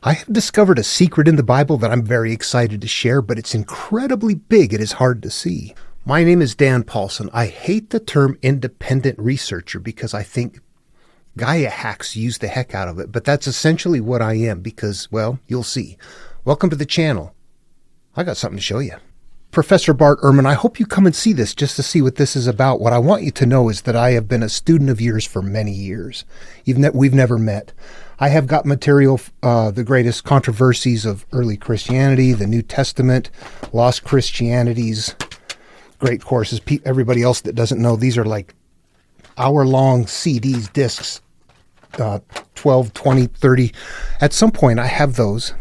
I have discovered a secret in the Bible that I'm very excited to share, but it's incredibly big. It is hard to see. My name is Dan Paulson. I hate the term independent researcher because I think Gaia hacks use the heck out of it, but that's essentially what I am because, well, you'll see. Welcome to the channel. I got something to show you. Professor Bart Ehrman, I hope you come and see this just to see what this is about. What I want you to know is that I have been a student of yours for many years. We've never met. I have got material, the greatest controversies of early Christianity, the New Testament, lost Christianities, great courses. Everybody else that doesn't know, these are like hour-long CDs, discs, 12, 20, 30. At some point, I have those,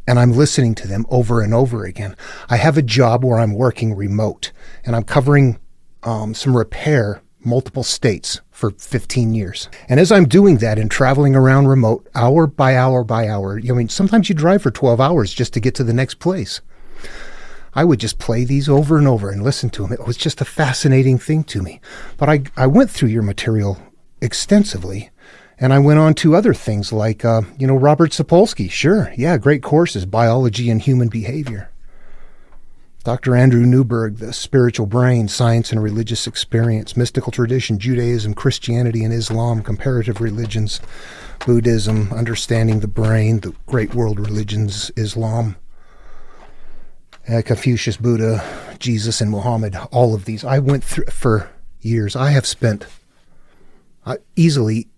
and I'm listening to them over and over again. I have a job where I'm working remote, and I'm covering some repair, multiple states for 15 years. And as I'm doing that and traveling around remote, hour by hour by hour, sometimes you drive for 12 hours just to get to the next place. I would just play these over and over and listen to them. It was just a fascinating thing to me. But I went through your material extensively, and I went on to other things like, Robert Sapolsky. Sure, yeah, great courses, Biology and Human Behavior. Dr. Andrew Newberg, The Spiritual Brain, Science and Religious Experience, Mystical Tradition, Judaism, Christianity and Islam, Comparative Religions, Buddhism, Understanding the Brain, the Great World Religions, Islam, Confucius, Buddha, Jesus and Muhammad, all of these. I went through for years. I have spent easily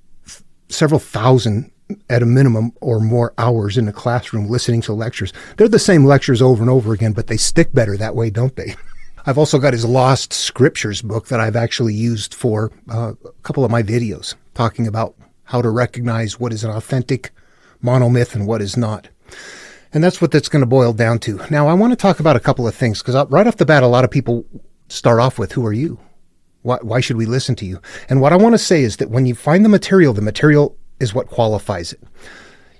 several thousand at a minimum or more hours in the classroom listening to lectures. They're the same lectures over and over again, but they stick better that way, don't they? I've also got his Lost Scriptures book that I've actually used for a couple of my videos, talking about how to recognize what is an authentic monomyth and what is not. And that's what that's going to boil down to. Now, I want to talk about a couple of things, because right off the bat, a lot of people start off with, who are you? Why should we listen to you? And what I want to say is that when you find the material is what qualifies it.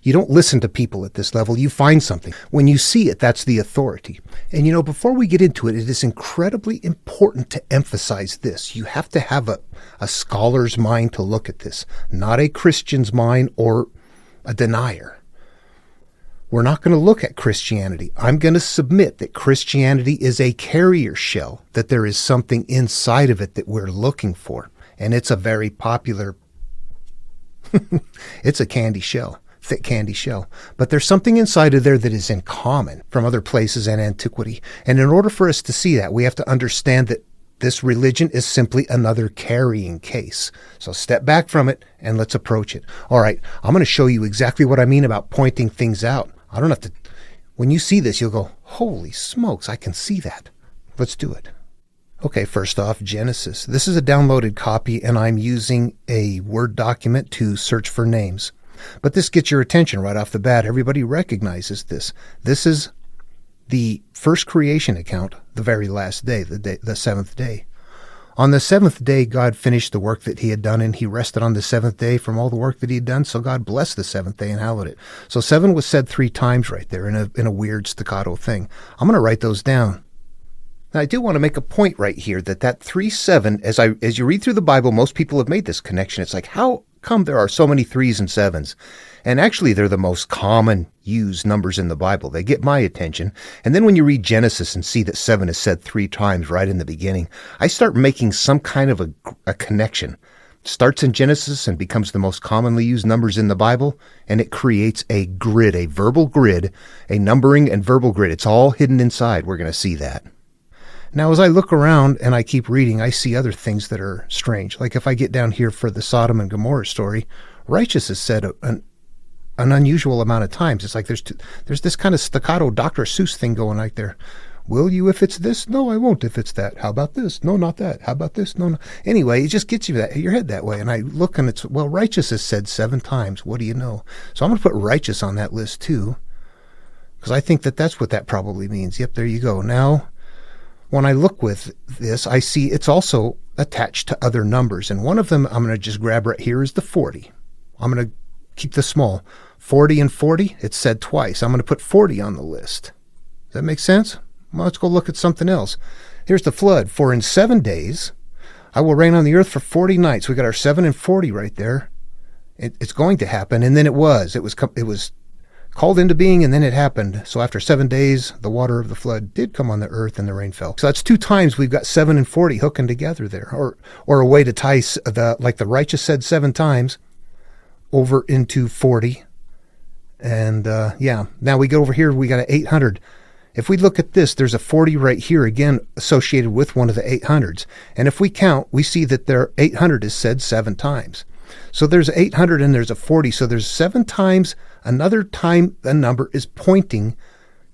You don't listen to people at this level. You find something. When you see it, that's the authority. And before we get into it, it is incredibly important to emphasize this. You have to have a scholar's mind to look at this, not a Christian's mind or a denier. We're not going to look at Christianity. I'm going to submit that Christianity is a carrier shell, that there is something inside of it that we're looking for. And it's a very popular it's a candy shell, thick candy shell. But there's something inside of there that is in common from other places in antiquity. And in order for us to see that, we have to understand that this religion is simply another carrying case. So step back from it and let's approach it. All right, I'm going to show you exactly what I mean about pointing things out. I don't have to, when you see this, you'll go, holy smokes, I can see that. Let's do it. Okay, first off, Genesis. This is a downloaded copy, and I'm using a Word document to search for names. But this gets your attention right off the bat. Everybody recognizes this. This is the first creation account, the very last day, the seventh day. On the seventh day, God finished the work that he had done, and he rested on the seventh day from all the work that he had done. So God blessed the seventh day and hallowed it. So 7 was said 3 times right there in a weird staccato thing. I'm going to write those down. Now, I do want to make a point right here that 3-7, as you read through the Bible, most people have made this connection. It's like, how come there are so many 3s and 7s? And actually, they're the most common used numbers in the Bible. They get my attention. And then when you read Genesis and see that 7 is said 3 times right in the beginning, I start making some kind of a connection. It starts in Genesis and becomes the most commonly used numbers in the Bible, and it creates a grid, a verbal grid, a numbering and verbal grid. It's all hidden inside. We're going to see that. Now, as I look around and I keep reading, I see other things that are strange. Like if I get down here for the Sodom and Gomorrah story, righteous is said an unusual amount of times. It's like there's this kind of staccato Dr. Seuss thing going right there. Will you if it's this? No, I won't if it's that. How about this? No, not that. How about this? No. Anyway, it just gets your head that way. And I look and righteous is said 7 times. What do you know? So I'm going to put righteous on that list too, because I think that's what that probably means. Yep, there you go. Now, when I look with this, I see it's also attached to other numbers. And one of them I'm going to just grab right here is the 40. I'm going to keep this small. 40 and 40, it's said twice. I'm going to put 40 on the list. Does that make sense? Well, let's go look at something else. Here's the flood. For in 7 days, I will reign on the earth for 40 nights. We got our 7 and 40 right there. It's going to happen. And then it was called into being, and then it happened. So after 7 days, the water of the flood did come on the earth, and the rain fell. So that's 2 times we've got 7 and 40 hooking together there, or a way to tie like the righteous said 7 times over into 40. And now we go over here, we got an 800. If we look at this, there's a 40 right here, again, associated with one of the 800s. And if we count, we see that there 800 is said 7 times. So there's 800 and there's a 40. So there's 7 times, another time the number is pointing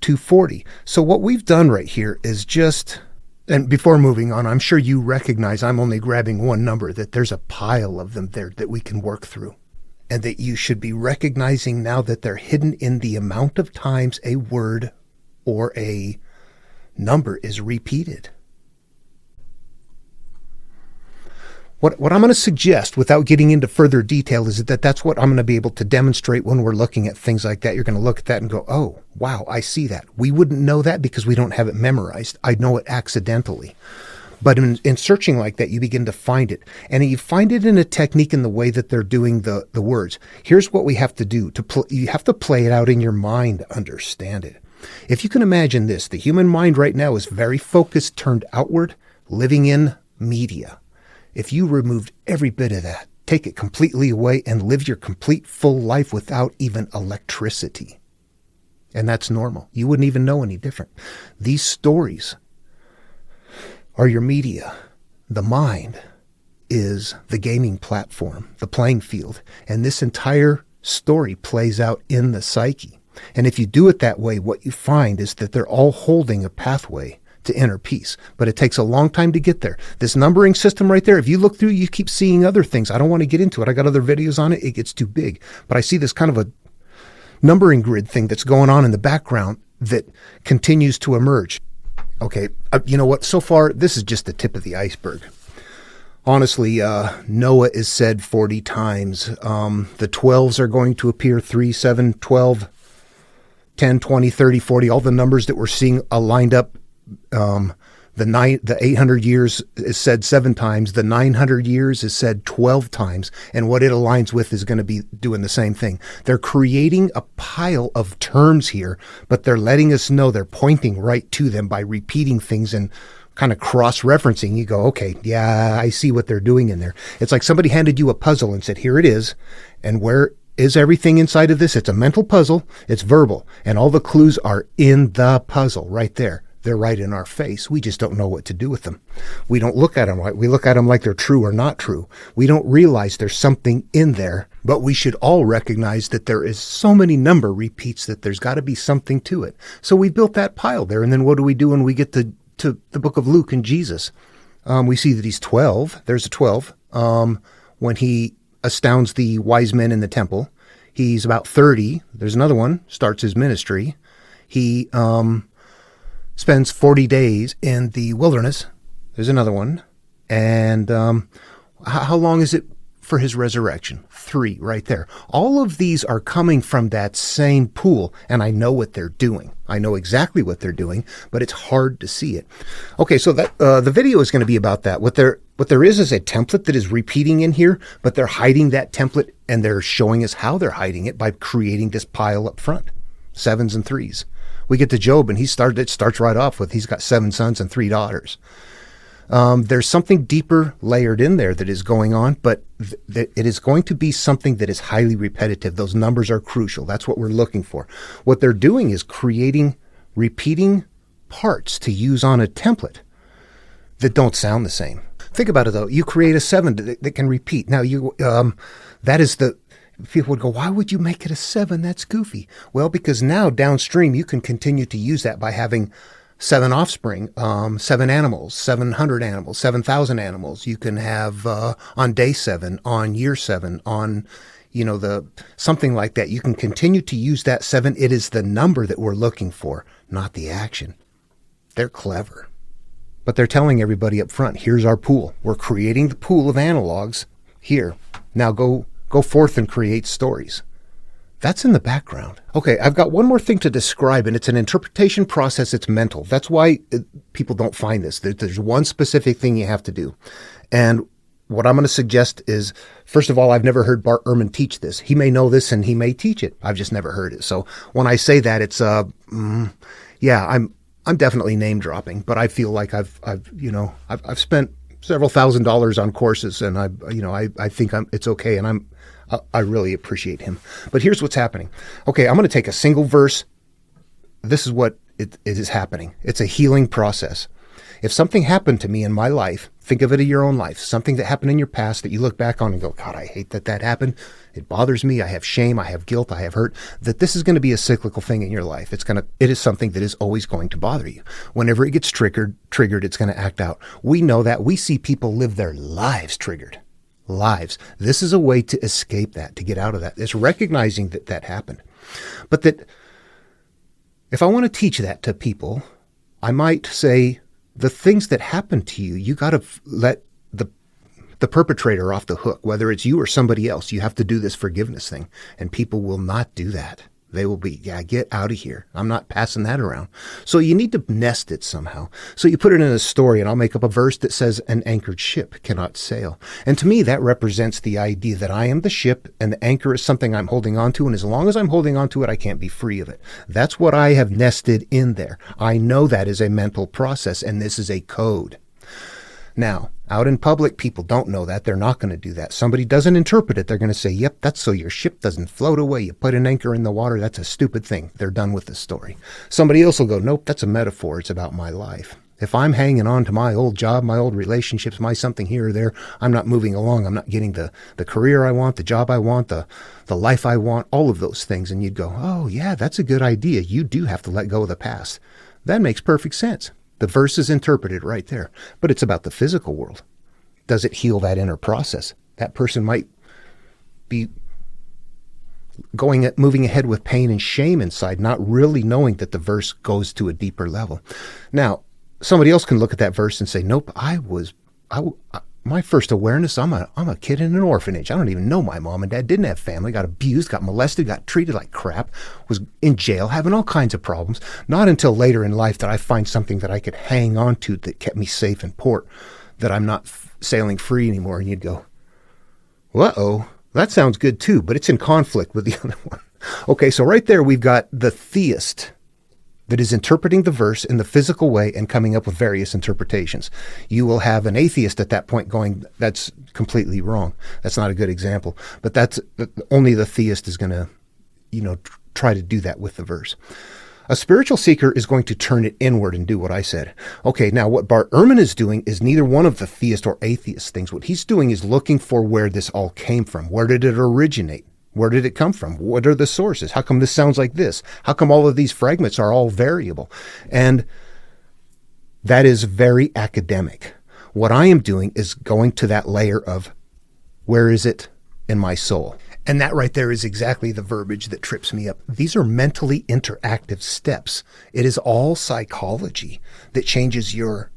to 40. So what we've done right here is just, and before moving on, I'm sure you recognize I'm only grabbing one number, that there's a pile of them there that we can work through. And that you should be recognizing now that they're hidden in the amount of times a word or a number is repeated. What I'm going to suggest, without getting into further detail, is that that's what I'm going to be able to demonstrate when we're looking at things like that. You're going to look at that and go, oh, wow, I see that. We wouldn't know that because we don't have it memorized. I know it accidentally. But in searching like that, you begin to find it. And you find it in a technique in the way that they're doing the words. Here's what we have to do. You have to play it out in your mind to understand it. If you can imagine this, the human mind right now is very focused, turned outward, living in media. If you removed every bit of that, take it completely away and live your complete full life without even electricity. And that's normal. You wouldn't even know any different. These stories are your media. The mind is the gaming platform, the playing field. And this entire story plays out in the psyche. And if you do it that way, what you find is that they're all holding a pathway to inner peace. But it takes a long time to get there. This numbering system right there, if you look through, you keep seeing other things. I don't want to get into it. I got other videos on it. It gets too big. But I see this kind of a numbering grid thing that's going on in the background that continues to emerge. Okay, you know what? So far, this is just the tip of the iceberg. Honestly, Noah is said 40 times. The 12s are going to appear 3, 7, 12, 10, 20, 30, 40. All the numbers that we're seeing lined up. The 800 years is said 7 times. The 900 years is said 12 times. And what it aligns with is going to be doing the same thing. They're creating a pile of terms here, but they're letting us know they're pointing right to them by repeating things and kind of cross-referencing. You go, okay, yeah, I see what they're doing in there. It's like somebody handed you a puzzle and said, here it is. And where is everything inside of this? It's a mental puzzle. It's verbal. And all the clues are in the puzzle right there. They're right in our face. We just don't know what to do with them. We don't look at them right. We look at them like they're true or not true. We don't realize there's something in there, but we should all recognize that there is so many number repeats that there's got to be something to it. So we built that pile there. And then what do we do when we get to the book of Luke and Jesus? We see that he's 12. There's a 12. When he astounds the wise men in the temple, he's about 30. There's another one, starts his ministry. He spends 40 days in the wilderness. There's another one. And how long is it for his resurrection? 3 right there. All of these are coming from that same pool, and I know what they're doing. I know exactly what they're doing, but it's hard to see it. Okay, so that the video is going to be about that. What there is a template that is repeating in here, but they're hiding that template, and they're showing us how they're hiding it by creating this pile up front, 7s and 3s. We get to Job, and it starts right off with he's got 7 sons and 3 daughters. There's something deeper layered in there that is going on, but it is going to be something that is highly repetitive. Those numbers are crucial. That's what we're looking for. What they're doing is creating repeating parts to use on a template that don't sound the same. Think about it, though. You create a 7 that can repeat. Now, that is the... People would go, why would you make it a 7? That's goofy. Well, because now downstream you can continue to use that by having 7 offspring, 7 animals, 700 animals, 7,000 animals. You can have on day 7, on year 7, on something like that. You can continue to use that 7. It is the number that we're looking for, not the action. They're clever, but they're telling everybody up front, here's our pool. We're creating the pool of analogs here. Now go forth and create stories. That's in the background. Okay, I've got one more thing to describe, and it's an interpretation process. It's mental. That's why people don't find this. There's one specific thing you have to do. And what I'm going to suggest is, first of all, I've never heard Bart Ehrman teach this. He may know this and he may teach it. I've just never heard it. So when I say that, it's yeah, I'm definitely name dropping, but I feel like I've spent several $1,000s on courses, and I think it's okay, and I really appreciate him. But here's what's happening. Okay, I'm going to take a single verse. This is what it is happening. It's a healing process. If something happened to me in my life, think of it in your own life, something that happened in your past that you look back on and go, God, I hate that happened. It bothers me. I have shame. I have guilt. I have hurt. That this is going to be a cyclical thing in your life. It is something that is always going to bother you. Whenever it gets triggered, it's going to act out. We know that. We see people live their lives triggered. Lives. This is a way to escape that, to get out of that. It's recognizing that happened. But that if I want to teach that to people, I might say, the things that happen to you, you got to let the perpetrator off the hook, whether it's you or somebody else. You have to do this forgiveness thing, and people will not do that. They will be, get out of here. I'm not passing that around. So you need to nest it somehow. So you put it in a story, and I'll make up a verse that says, an anchored ship cannot sail. And to me, that represents the idea that I am the ship, and the anchor is something I'm holding on to. And as long as I'm holding on to it, I can't be free of it. That's what I have nested in there. I know that is a mental process, and this is a code. Now, out in public, people don't know that. They're not going to do that. Somebody doesn't interpret it. They're going to say, yep, that's so your ship doesn't float away. You put an anchor in the water. That's a stupid thing. They're done with the story. Somebody else will go, nope, that's a metaphor. It's about my life. If I'm hanging on to my old job, my old relationships, my something here or there, I'm not moving along. I'm not getting the career I want, the job I want, the life I want, all of those things. And you'd go, oh, yeah, that's a good idea. You do have to let go of the past. That makes perfect sense. The verse is interpreted right there, but it's about the physical world. Does it heal that inner process? That person might be moving ahead with pain and shame inside, not really knowing that the verse goes to a deeper level. Now, somebody else can look at that verse and say, nope, my first awareness, I'm a kid in an orphanage. I don't even know my mom and dad, didn't have family, got abused, got molested, got treated like crap, was in jail, having all kinds of problems. Not until later in life did I find something that I could hang on to that kept me safe in port, that I'm not sailing free anymore. And you'd go, uh-oh, that sounds good too, but it's in conflict with the other one. Okay, so right there we've got the theist that is interpreting the verse in the physical way and coming up with various interpretations. You will have an atheist at that point going, that's completely wrong. That's not a good example. But that's only the theist is going to, try to do that with the verse. A spiritual seeker is going to turn it inward and do what I said. Okay, now what Bart Ehrman is doing is neither one of the theist or atheist things. What he's doing is looking for where this all came from. Where did it originate? Where did it come from? What are the sources? How come this sounds like this? How come all of these fragments are all variable? And that is very academic. What I am doing is going to that layer of where is it in my soul? And that right there is exactly the verbiage that trips me up. These are mentally interactive steps. It is all psychology that changes your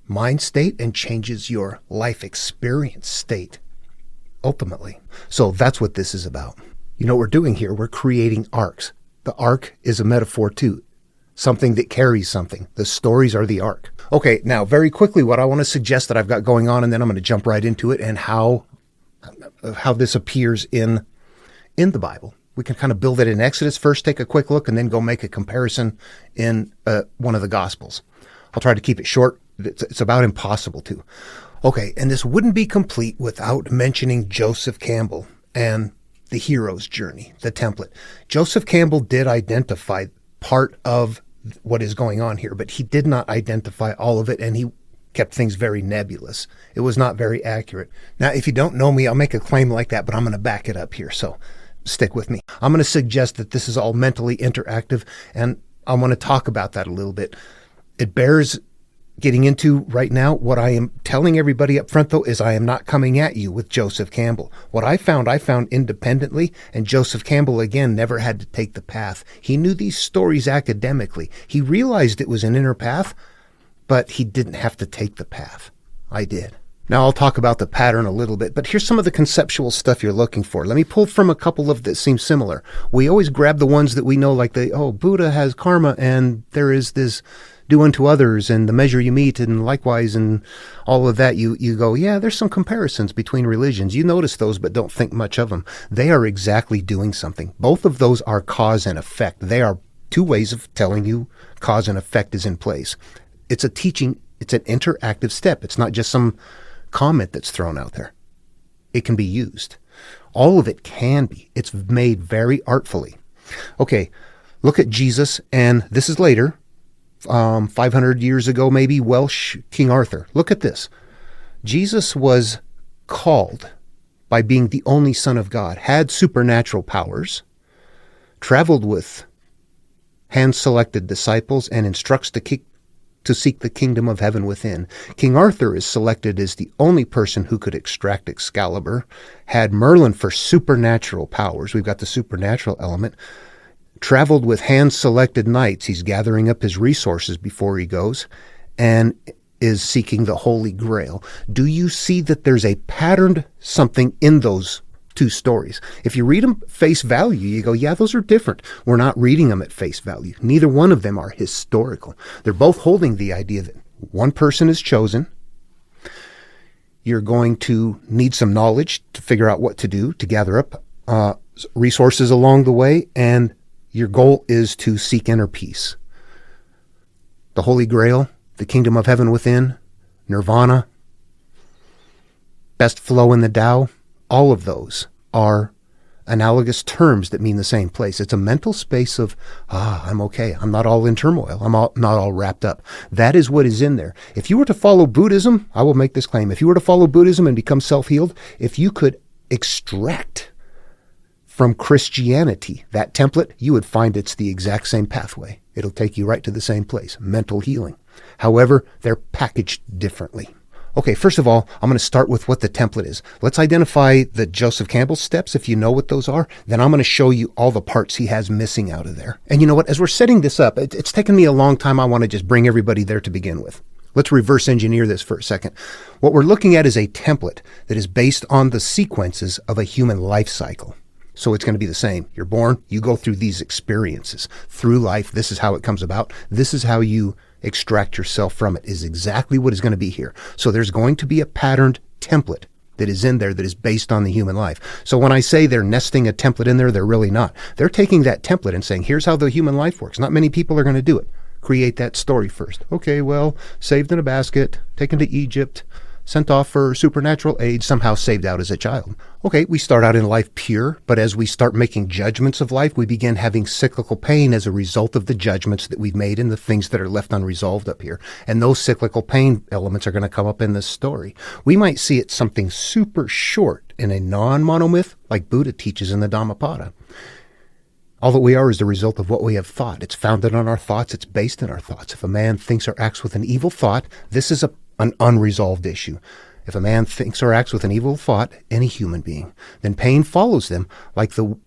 mind state and changes your life experience state. Ultimately. So that's what this is about. You know what we're doing here? We're creating arcs. The arc is a metaphor too. Something that carries something. The stories are the arc. Okay, now very quickly what I want to suggest that I've got going on, and then I'm going to jump right into it and how this appears in the Bible. We can kind of build it in Exodus first, take a quick look, and then go make a comparison in one of the Gospels. I'll try to keep it short. It's about impossible to. Okay, and this wouldn't be complete without mentioning Joseph Campbell and the hero's journey, the template. Joseph Campbell did identify part of what is going on here, but he did not identify all of it, and he kept things very nebulous. It was not very accurate. Now, if you don't know me, I'll make a claim like that, but I'm going to back it up here, so stick with me. I'm going to suggest that this is all mentally interactive, and I want to talk about that a little bit. It bears getting into right now. What I am telling everybody up front, though, is I am not coming at you with Joseph Campbell. What I found independently, and Joseph Campbell, again, never had to take the path. He knew these stories academically. He realized it was an inner path, but he didn't have to take the path. I did. Now, I'll talk about the pattern a little bit, but here's some of the conceptual stuff you're looking for. Let me pull from a couple of that seem similar. We always grab the ones that we know, like Buddha has karma, and there is this do unto others and the measure you meet and likewise and all of that, you go, yeah, there's some comparisons between religions. You notice those, but don't think much of them. They are exactly doing something. Both of those are cause and effect. They are two ways of telling you cause and effect is in place. It's a teaching. It's an interactive step. It's not just some comment that's thrown out there. It can be used. All of it can be. It's made very artfully. Okay, look at Jesus, and this is later, 500 years ago maybe, Welsh King Arthur. Look at this. Jesus was called by being the only Son of God, had supernatural powers, traveled with hand-selected disciples, and instructs to seek the kingdom of heaven within. King Arthur is selected as the only person who could extract Excalibur, had Merlin for supernatural powers. We've got the supernatural element. Traveled with hand-selected knights. He's gathering up his resources before he goes and is seeking the Holy Grail. Do you see that there's a patterned something in those two stories? If you read them face value, you go, yeah, those are different. We're not reading them at face value. Neither one of them are historical. They're both holding the idea that one person is chosen. You're going to need some knowledge to figure out what to do, to gather up resources along the way, and your goal is to seek inner peace. The Holy Grail, the kingdom of heaven within, nirvana, best flow in the Tao, all of those are analogous terms that mean the same place. It's a mental space of, I'm okay. I'm not all in turmoil. I'm not all wrapped up. That is what is in there. If you were to follow Buddhism, I will make this claim. If you were to follow Buddhism and become self-healed, if you could extract from Christianity that template, you would find it's the exact same pathway. It'll take you right to the same place, mental healing. However, they're packaged differently. Okay, first of all, I'm going to start with what the template is. Let's identify the Joseph Campbell steps, if you know what those are. Then I'm going to show you all the parts he has missing out of there. And you know what? As we're setting this up, it's taken me a long time. I want to just bring everybody there to begin with. Let's reverse engineer this for a second. What we're looking at is a template that is based on the sequences of a human life cycle. So it's going to be the same. You're born, you go through these experiences through life. This is how it comes about. This is how you extract yourself from it, is exactly what is going to be here. So there's going to be a patterned template that is in there that is based on the human life. So when I say they're nesting a template in there, they're really not. They're taking that template and saying, here's how the human life works. Not many people are going to do it. Create that story first. Okay, well, saved in a basket, taken to Egypt, sent off for supernatural aid, somehow saved out as a child. Okay, we start out in life pure, but as we start making judgments of life, we begin having cyclical pain as a result of the judgments that we've made and the things that are left unresolved up here. And those cyclical pain elements are going to come up in this story. We might see it something super short in a non-monomyth, like Buddha teaches in the Dhammapada. All that we are is the result of what we have thought. It's founded on our thoughts. It's based in our thoughts. If a man thinks or acts with an evil thought, this is an unresolved issue. If a man thinks or acts with an evil thought, any human being, then pain follows them like the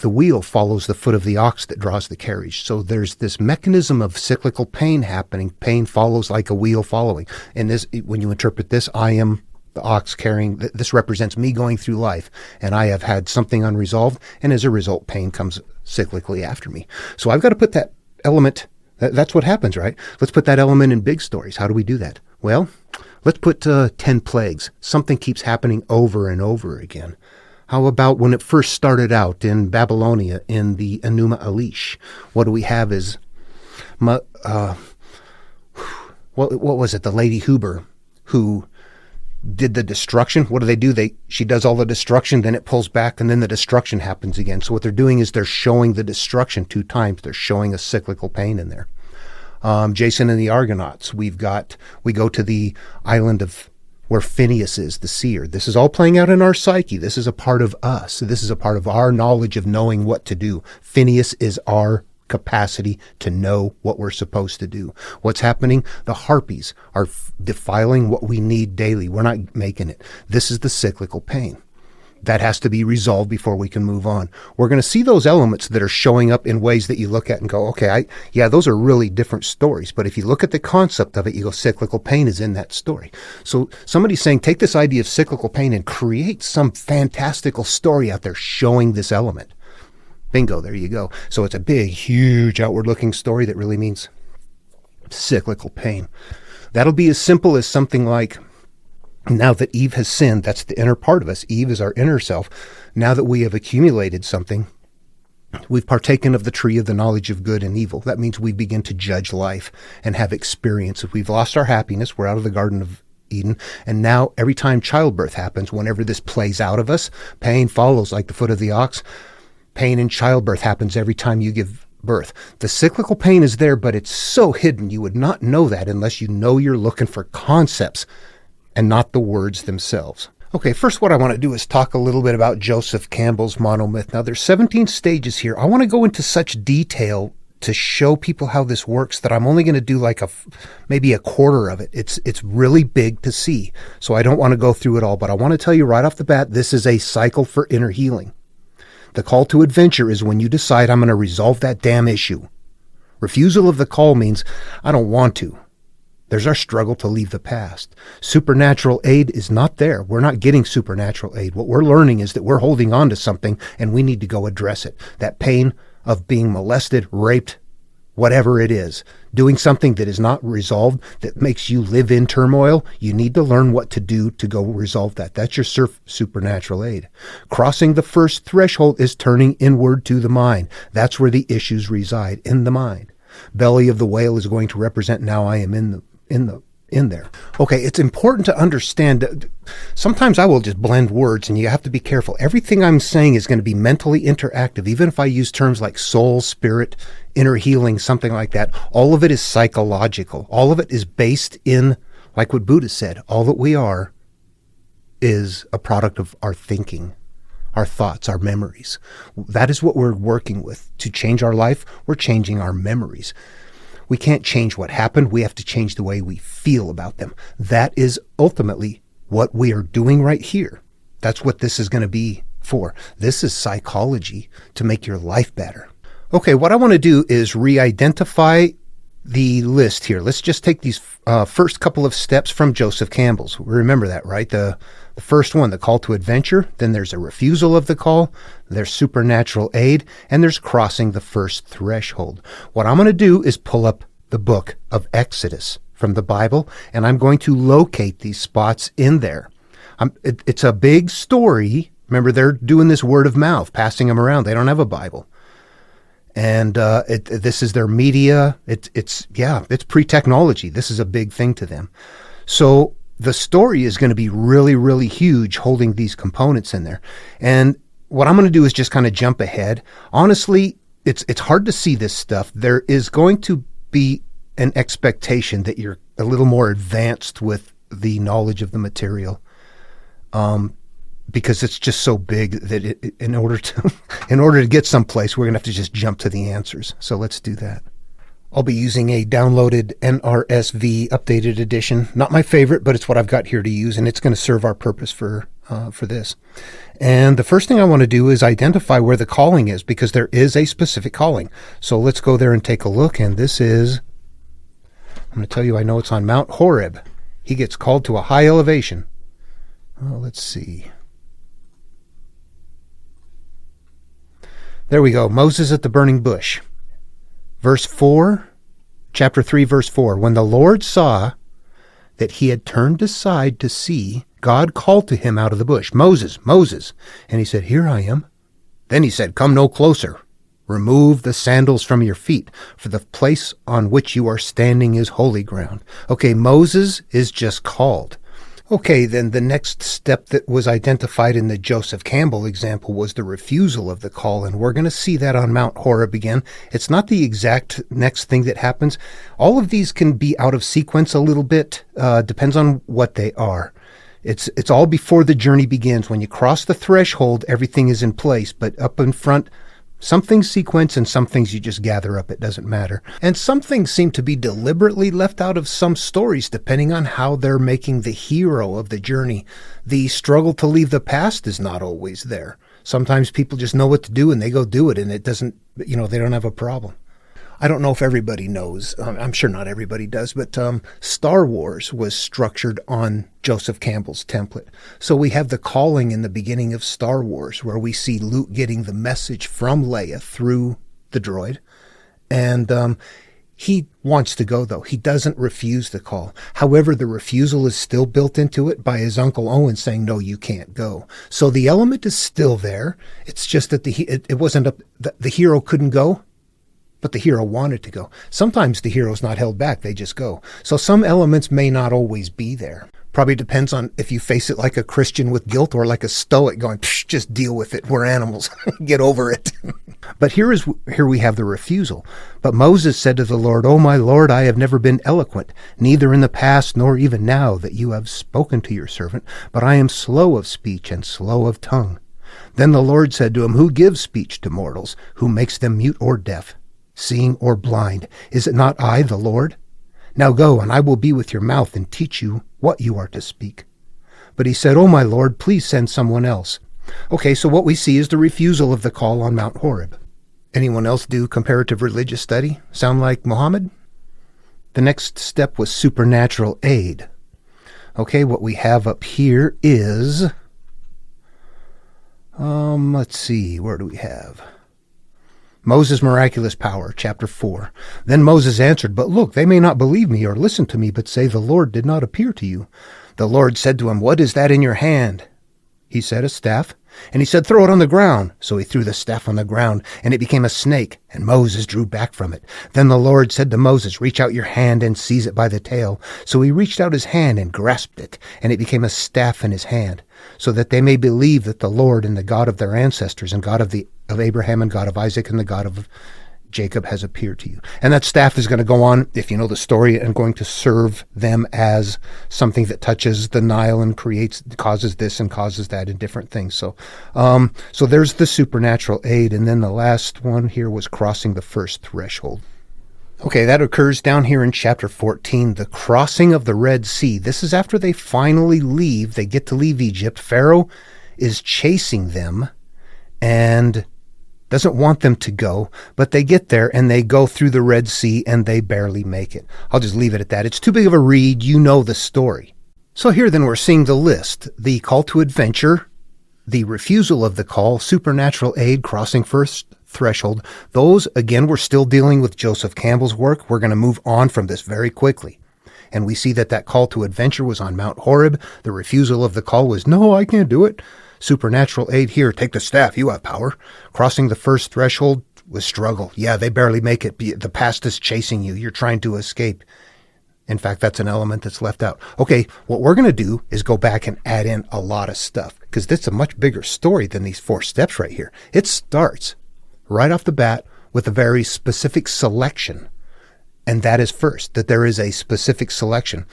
wheel follows the foot of the ox that draws the carriage. So there's this mechanism of cyclical pain happening. Pain follows like a wheel following. And this, when you interpret this, I am the ox carrying, this represents me going through life, and I have had something unresolved, and as a result, pain comes cyclically after me. So I've got to put that element, that's what happens, right? Let's put that element in big stories. How do we do that? Well, let's put 10 plagues. Something keeps happening over and over again. How about when it first started out in Babylonia in the Enuma Elish? What do we have is, what was it? The Lady Huber who did the destruction. What do? She does all the destruction, then it pulls back, and then the destruction happens again. So what they're doing is they're showing the destruction 2 times. They're showing a cyclical pain in there. Jason and the Argonauts. We go to the island of where Phineas is, the seer. This is all playing out in our psyche. This is a part of us. This is a part of our knowledge of knowing what to do. Phineas is our capacity to know what we're supposed to do. What's happening? The harpies are defiling what we need daily. We're not making it. This is the cyclical pain. That has to be resolved before we can move on. We're going to see those elements that are showing up in ways that you look at and go, okay, those are really different stories. But if you look at the concept of it, you go, cyclical pain is in that story. So somebody's saying, take this idea of cyclical pain and create some fantastical story out there showing this element. Bingo, there you go. So it's a big, huge outward-looking story that really means cyclical pain. That'll be as simple as something like, now that Eve has sinned, that's the inner part of us. Eve is our inner self. Now that we have accumulated something, we've partaken of the tree of the knowledge of good and evil. That means we begin to judge life and have experience. If we've lost our happiness, we're out of the Garden of Eden. And now every time childbirth happens, whenever this plays out of us, pain follows like the foot of the ox. Pain in childbirth happens every time you give birth. The cyclical pain is there, but it's so hidden you would not know that unless you know you're looking for concepts and not the words themselves. Okay, first what I want to do is talk a little bit about Joseph Campbell's monomyth. Now, there's 17 stages here. I want to go into such detail to show people how this works that I'm only going to do like maybe a quarter of it. It's really big to see, so I don't want to go through it all, but I want to tell you right off the bat, this is a cycle for inner healing. The call to adventure is when you decide, I'm going to resolve that damn issue. Refusal of the call means I don't want to. There's our struggle to leave the past. Supernatural aid is not there. We're not getting supernatural aid. What we're learning is that we're holding on to something and we need to go address it. That pain of being molested, raped, whatever it is, doing something that is not resolved, that makes you live in turmoil, you need to learn what to do to go resolve that. That's your supernatural aid. Crossing the first threshold is turning inward to the mind. That's where the issues reside, in the mind. Belly of the whale is going to represent now I am in there. Okay, it's important to understand that sometimes I will just blend words and you have to be careful. Everything I'm saying is going to be mentally interactive. Even if I use terms like soul, spirit, inner healing, something like that, all of it is psychological. All of it is based in, like what Buddha said, all that we are is a product of our thinking, our thoughts, our memories. That is what we're working with. To change our life, we're changing our memories. We can't change what happened. We have to change the way we feel about them. That is ultimately what we are doing right here. That's what this is going to be for. This is psychology to make your life better. Okay, what I want to do is re-identify the list here. Let's just take these first couple of steps from Joseph Campbell's. Remember that, right? The first one, the call to adventure. Then there's a refusal of the call. There's supernatural aid. And there's crossing the first threshold. What I'm going to do is pull up the book of Exodus from the Bible, and I'm going to locate these spots in there. It's a big story. Remember, they're doing this word of mouth, passing them around. They don't have a Bible. And this is their media. It's pre-technology. This is a big thing to them. So the story is going to be really, really huge, holding these components in there. And what I'm going to do is just kind of jump ahead. Honestly, it's hard to see this stuff. There is going to be an expectation that you're a little more advanced with the knowledge of the material. Because it's just so big that in order to get someplace, we're going to have to just jump to the answers. So let's do that. I'll be using a downloaded NRSV updated edition. Not my favorite, but it's what I've got here to use, and it's going to serve our purpose for this. And the first thing I want to do is identify where the calling is, because there is a specific calling. So let's go there and take a look. And this is, I'm going to tell you, I know it's on Mount Horeb. He gets called to a high elevation. Oh, let's see. There we go. Moses at the burning bush. Verse 4, chapter 3, verse 4. When the Lord saw that he had turned aside to see, God called to him out of the bush, Moses, Moses. And he said, Here I am. Then he said, Come no closer. Remove the sandals from your feet, for the place on which you are standing is holy ground. Okay, Moses is just called. Okay, then the next step that was identified in the Joseph Campbell example was the refusal of the call, and we're going to see that on Mount Horeb again. It's not the exact next thing that happens. All of these can be out of sequence a little bit, depends on what they are. It's all before the journey begins. When you cross the threshold, everything is in place, but up in front, some things sequence and some things you just gather up. It doesn't matter. And some things seem to be deliberately left out of some stories, depending on how they're making the hero of the journey. The struggle to leave the past is not always there. Sometimes people just know what to do and they go do it, and it doesn't, they don't have a problem. I don't know if everybody knows. I'm sure not everybody does, but Star Wars was structured on Joseph Campbell's template. So we have the calling in the beginning of Star Wars where we see Luke getting the message from Leia through the droid. And he wants to go, though. He doesn't refuse the call. However, the refusal is still built into it by his Uncle Owen saying, no, you can't go. So the element is still there. It's just that it wasn't the hero couldn't go, but the hero wanted to go. Sometimes the hero's not held back. They just go. So some elements may not always be there. Probably depends on if you face it like a Christian with guilt or like a Stoic going, just deal with it. We're animals. Get over it. But here we have the refusal. But Moses said to the Lord, O my Lord, I have never been eloquent, neither in the past nor even now that you have spoken to your servant, but I am slow of speech and slow of tongue. Then the Lord said to him, Who gives speech to mortals? Who makes them mute or deaf, seeing or blind? Is it not I, the Lord? Now go, and I will be with your mouth and teach you what you are to speak. But he said, O my Lord, please send someone else. Okay, so what we see is the refusal of the call on Mount Horeb. Anyone else do comparative religious study? Sound like Muhammad? The next step was supernatural aid. Okay, what we have up here is, let's see, where do we have? Moses' miraculous power, chapter 4. Then Moses answered, But look, they may not believe me or listen to me, but say, The Lord did not appear to you. The Lord said to him, What is that in your hand? He said, A staff. And he said, Throw it on the ground. So he threw the staff on the ground, and it became a snake, and Moses drew back from it. Then the Lord said to Moses, Reach out your hand and seize it by the tail. So he reached out his hand and grasped it, and it became a staff in his hand, so that they may believe that the Lord and the God of their ancestors, and God of Abraham and God of Isaac and the God of Jacob has appeared to you. And that staff is going to go on, if you know the story, and going to serve them as something that touches the Nile and causes this and causes that and different things. So there's the supernatural aid. And then the last one here was crossing the first threshold. Okay, that occurs down here in chapter 14, the crossing of the Red Sea. This is after they finally leave. They get to leave Egypt. Pharaoh is chasing them and doesn't want them to go, but they get there and they go through the Red Sea and they barely make it. I'll just leave it at that. It's too big of a read. You know the story. So here then we're seeing the list. The call to adventure, the refusal of the call, supernatural aid, crossing first threshold. Those, again, we're still dealing with Joseph Campbell's work. We're going to move on from this very quickly. And we see that call to adventure was on Mount Horeb. The refusal of the call was, no, I can't do it. Supernatural aid here, take the staff, you have power. Crossing the first threshold was struggle. Yeah, they barely make it. The past is chasing you. You're trying to escape. In fact, that's an element that's left out. Okay, what we're going to do is go back and add in a lot of stuff, because this is a much bigger story than these 4 steps right here. It starts right off the bat with a very specific selection. And that is first, that there is a specific selection.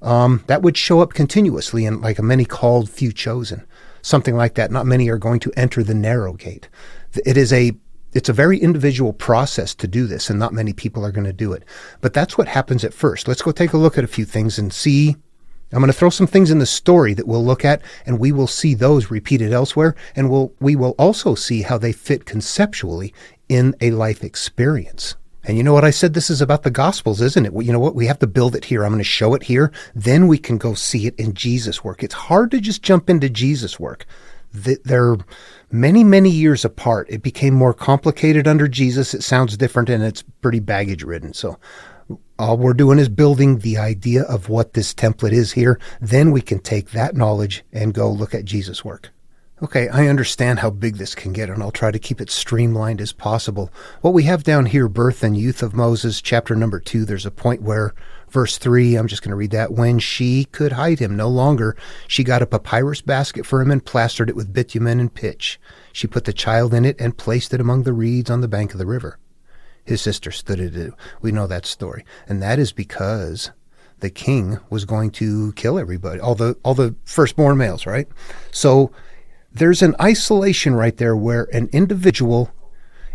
That would show up continuously in like a many called, few chosen. Something like that. Not many are going to enter the narrow gate. It's a very individual process to do this, and not many people are going to do it. But that's what happens at first. Let's go take a look at a few things and see. I'm going to throw some things in the story that we'll look at, and we will see those repeated elsewhere, and we will also see how they fit conceptually in a life experience. And you know what I said? This is about the Gospels, isn't it? You know what? We have to build it here. I'm going to show it here. Then we can go see it in Jesus' work. It's hard to just jump into Jesus' work. They're many, many years apart. It became more complicated under Jesus. It sounds different, and it's pretty baggage-ridden. So all we're doing is building the idea of what this template is here. Then we can take that knowledge and go look at Jesus' work. Okay, I understand how big this can get, and I'll try to keep it streamlined as possible. What we have down here, birth and youth of Moses, chapter number 2, there's a point where, verse 3, I'm just going to read that. When she could hide him no longer, she got a papyrus basket for him and plastered it with bitumen and pitch. She put the child in it and placed it among the reeds on the bank of the river. His sister stood at it. We know that story. And that is because the king was going to kill everybody, all the firstborn males, right? So there's an isolation right there where an individual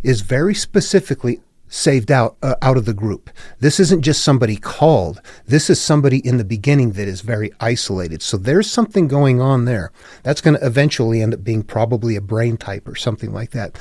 is very specifically saved out of the group. This isn't just somebody called. This is somebody in the beginning that is very isolated. So there's something going on there. That's going to eventually end up being probably a brain type or something like that.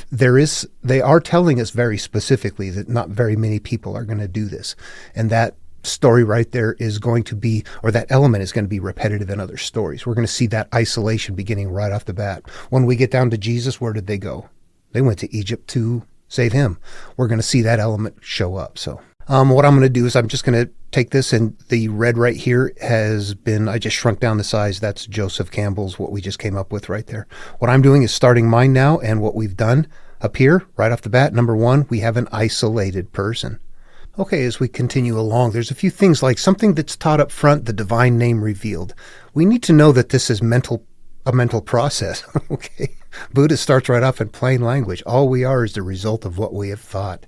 They are telling us very specifically that not very many people are going to do this. And that story right there is going to be, or that element is going to be repetitive in other stories. We're going to see that isolation beginning right off the bat. When we get down to Jesus, where did they go? They went to Egypt to save him. We're going to see that element show up. So what I'm going to do is I'm just going to take this, and the red right here has been, I just shrunk down the size. That's Joseph Campbell's, what we just came up with right there. What I'm doing is starting mine now, and what we've done up here right off the bat, number one, we have an isolated person. Okay, as we continue along, there's a few things like something that's taught up front, the divine name revealed. We need to know that this is a mental process. Okay, Buddha starts right off in plain language. All we are is the result of what we have thought.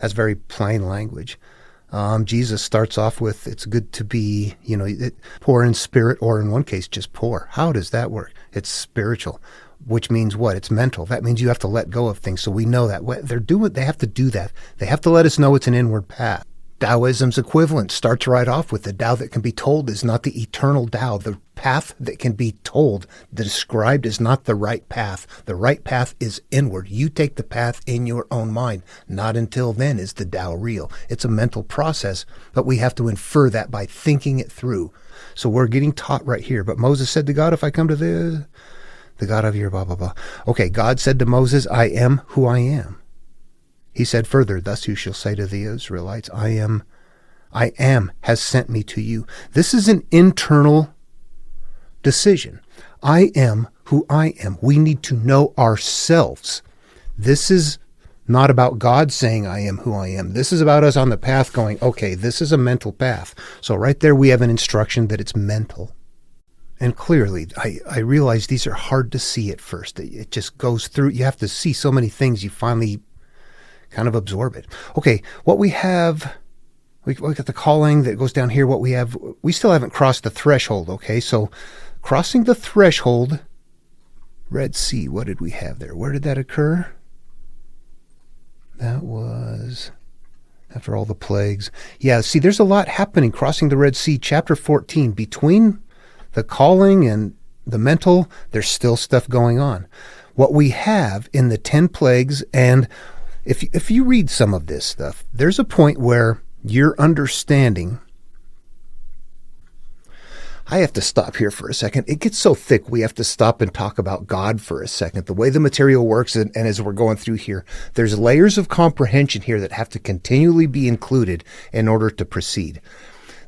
That's very plain language. Jesus starts off with, it's good to be, poor in spirit, or in one case, just poor. How does that work? It's spiritual, which means what? It's mental. That means you have to let go of things. So we know that they have to do that. They have to let us know it's an inward path. Taoism's equivalent starts right off with the Tao that can be told is not the eternal Tao. The path that can be told, described, is not the right path. The right path is inward. You take the path in your own mind. Not until then is the Tao real. It's a mental process, but we have to infer that by thinking it through. So we're getting taught right here. But Moses said to God, if I come to the God of your blah, blah, blah. Okay, God said to Moses, I am who I am. He said further, thus you shall say to the Israelites, I am has sent me to you. This is an internal decision. I am who I am. We need to know ourselves. This is not about God saying I am who I am. This is about us on the path going, okay, this is a mental path. So right there we have an instruction that it's mental. And clearly, I realize these are hard to see at first. It just goes through. You have to see so many things. You finally kind of absorb it. Okay, what we have, we got the calling that goes down here. What we have, we still haven't crossed the threshold. Okay, so crossing the threshold, Red Sea, what did we have there? Where did that occur? That was after all the plagues. Yeah, see, there's a lot happening crossing the Red Sea. Chapter 14, between the calling and the mental, there's still stuff going on. What we have in the 10 plagues, and if you read some of this stuff, there's a point where your understanding, I have to stop here for a second. It gets so thick, we have to stop and talk about God for a second. The way the material works, and as we're going through here, there's layers of comprehension here that have to continually be included in order to proceed.